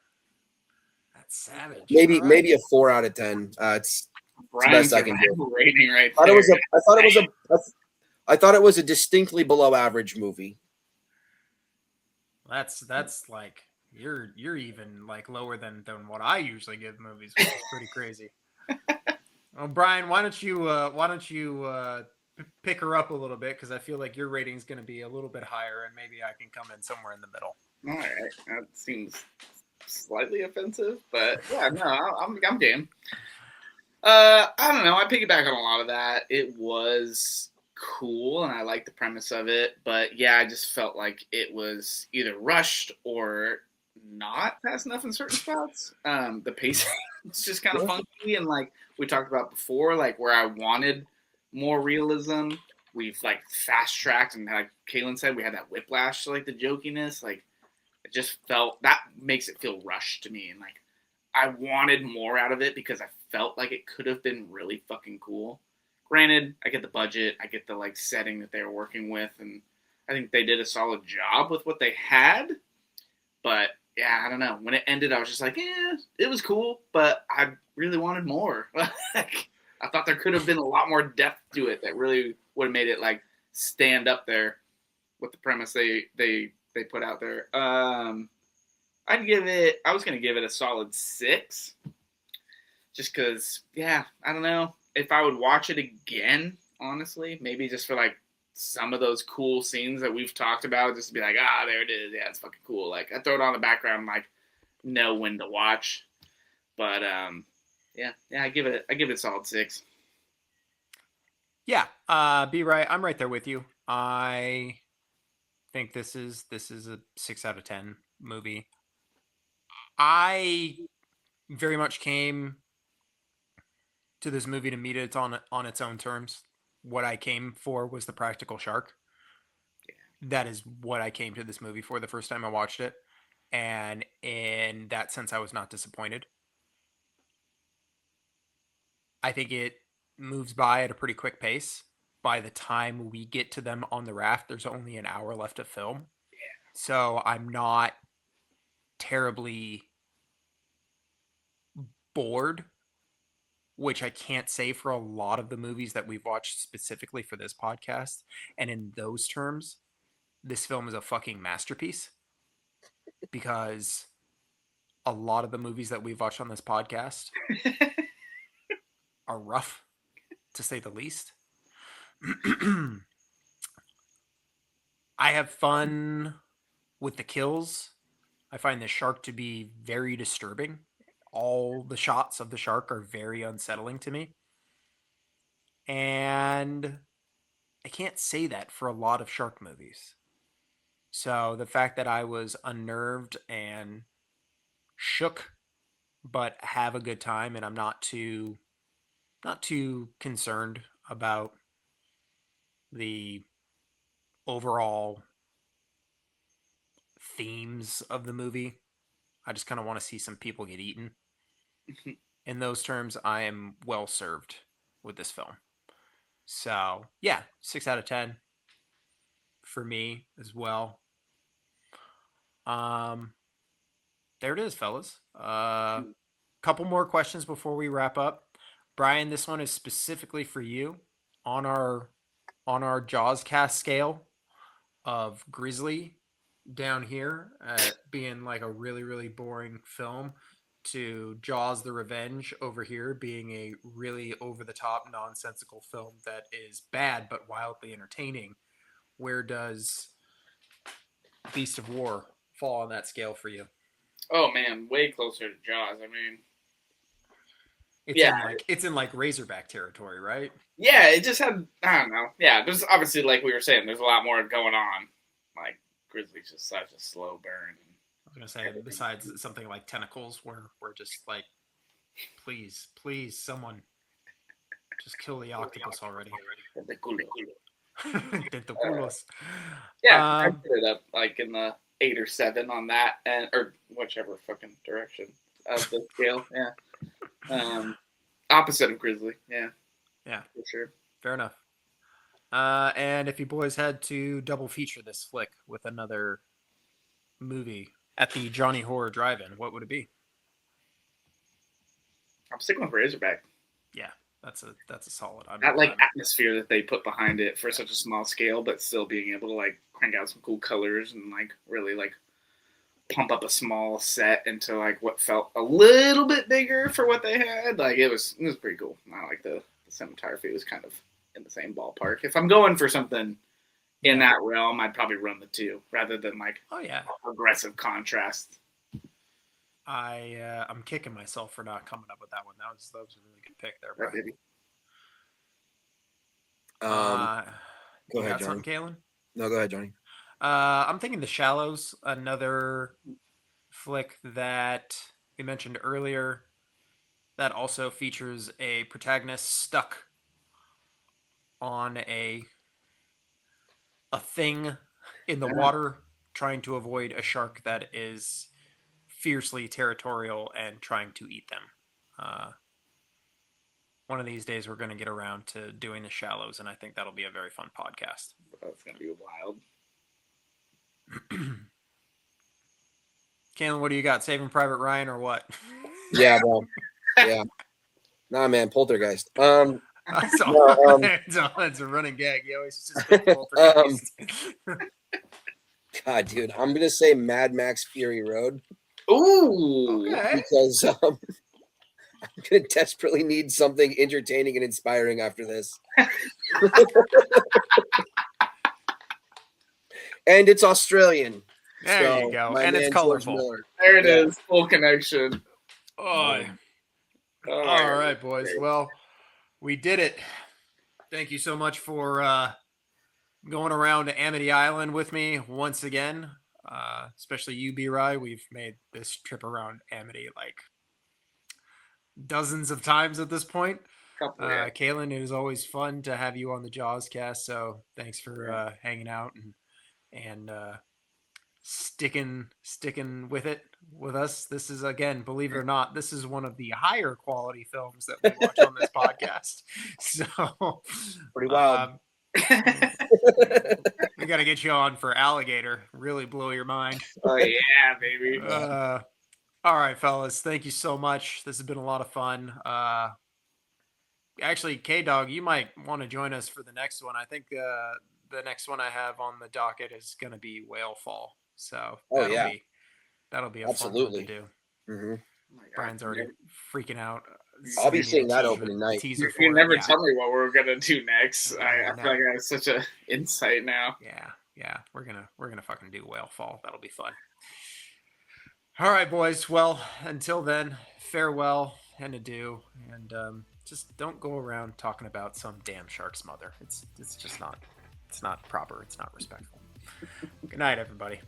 That's savage. Maybe All right. maybe a 4 out of 10. It's Brian's best I can do. rating right I there. I thought it was a distinctly below average movie. That's like you're even like lower than what I usually give movies, which is pretty crazy. Well, Brian, why don't you pick her up a little bit, because I feel like your rating is going to be a little bit higher, and maybe I can come in somewhere in the middle. All right, that seems slightly offensive, but yeah, no, I'm game. I don't know. I piggyback on a lot of that. It was cool, and I like the premise of it, but yeah, I just felt like it was either rushed or not fast enough in certain spots. The pacing is just kind of funky, and like we talked about before, like where I wanted more realism, we've like fast tracked, and like Kalen said, we had that whiplash to like the jokiness. Like it just felt, that makes it feel rushed to me, and like I wanted more out of it because I felt like it could have been really fucking cool. Granted, I get the budget, I get the like setting that they were working with, and I think they did a solid job with what they had. But yeah, I don't know. When it ended, I was just like, yeah, it was cool, but I really wanted more. Like, I thought there could have been a lot more depth to it that really would have made it like stand up there with the premise they put out there. I was gonna give it a solid 6, just because, yeah, I don't know if I would watch it again. Honestly, maybe just for like some of those cool scenes that we've talked about, just to be like, there it is. Yeah, it's fucking cool. Like I throw it on the background, like know when to watch. But yeah, I give it a solid 6. Yeah, be right. I'm right there with you. I think this is a 6 out of 10 movie. I very much came to this movie to meet it on its own terms. What I came for was the practical shark. That is what I came to this movie for the first time I watched it. And in that sense, I was not disappointed. I think it moves by at a pretty quick pace. By the time we get to them on the raft, there's only an hour left of film. So I'm not terribly bored, which I can't say for a lot of the movies that we've watched specifically for this podcast. And in those terms, this film is a fucking masterpiece, because a lot of the movies that we've watched on this podcast are rough, to say the least. I have fun with the kills. I find the shark to be very disturbing. All the shots of the shark are very unsettling to me. And I can't say that for a lot of shark movies. So the fact that I was unnerved and shook, but have a good time, and I'm not too concerned about the overall themes of the movie. I just kind of want to see some people get eaten. In those terms, I am well served with this film. So, yeah, 6 out of 10 for me as well. There it is, fellas. Couple more questions before we wrap up. Brian, this one is specifically for you on our Jaws cast scale of Grizzly down here at being like a really, really boring film to Jaws the Revenge over here being a really over the top nonsensical film that is bad but wildly entertaining. Where does Beast of War fall on that scale for you? Oh man, way closer to Jaws. I mean, It's in like Razorback territory, right? yeah, it just had, I don't know. Yeah, there's obviously, like we were saying, there's a lot more going on. Like, Grizzly's just such a slow burn. I was gonna say, besides something like Tentacles, where we're just like, please, someone, just kill the octopus already. Tentaculos. Yeah, I put it up like in the 8 or 7 on that, and or whichever fucking direction of the scale. Yeah, opposite of Grizzly. Yeah, for sure. Fair enough. And if you boys had to double feature this flick with another movie at the Johnny Horror Drive-In, what would it be? I'm sticking with Razorback. Yeah, that's a solid. That like atmosphere that they put behind it for such a small scale, but still being able to like crank out some cool colors and like really like pump up a small set into like what felt a little bit bigger for what they had. Like it was pretty cool. I like the cinematography was kind of in the same ballpark. If I'm going for something in that realm, I'd probably run the 2 rather than like aggressive contrast. I'm kicking myself for not coming up with that one. That was a really good pick there, bro. Go ahead, got something, Kalen? No, go ahead, Johnny. I'm thinking The Shallows, another flick that we mentioned earlier that also features a protagonist stuck on a thing in the water trying to avoid a shark that is fiercely territorial and trying to eat them. One of these days we're going to get around to doing The Shallows, and I think that'll be a very fun podcast. That's going to be wild. Kalen, what do you got? Saving Private Ryan or what? Yeah, bro. Yeah. Nah, man, Poltergeist. It's a running gag. You always just Poltergeist. God, dude, I'm gonna say Mad Max Fury Road. Ooh, okay. Because I'm gonna desperately need something entertaining and inspiring after this. And it's Australian. There you go. And it's colorful. There it is. Full connection. Oh. All right, boys. Well, we did it. Thank you so much for going around to Amity Island with me once again. Especially you, B-Rye. We've made this trip around Amity like dozens of times at this point. Kalen, it was always fun to have you on the Jaws cast. So thanks for hanging out and sticking with it with us. This is, again, believe it or not, this is one of the higher quality films that we watch on this podcast. So pretty wild. We got to get you on for Alligator. Really blow your mind. Oh yeah, baby. All right, fellas. Thank you so much. This has been a lot of fun. Actually, K-Dog, you might want to join us for the next one. I think the next one I have on the docket is going to be Whale Fall. So that'll be a fun one to do. Mm-hmm. Brian's already freaking out. I'll be seeing that opening night. You never tell me what we're gonna do next. I feel like I have such an insight now. Yeah, we're gonna fucking do whale fall. That'll be fun. All right, boys. Well, until then, farewell and adieu, and just don't go around talking about some damn shark's mother. It's just not. It's not proper. It's not respectful. Good night, everybody.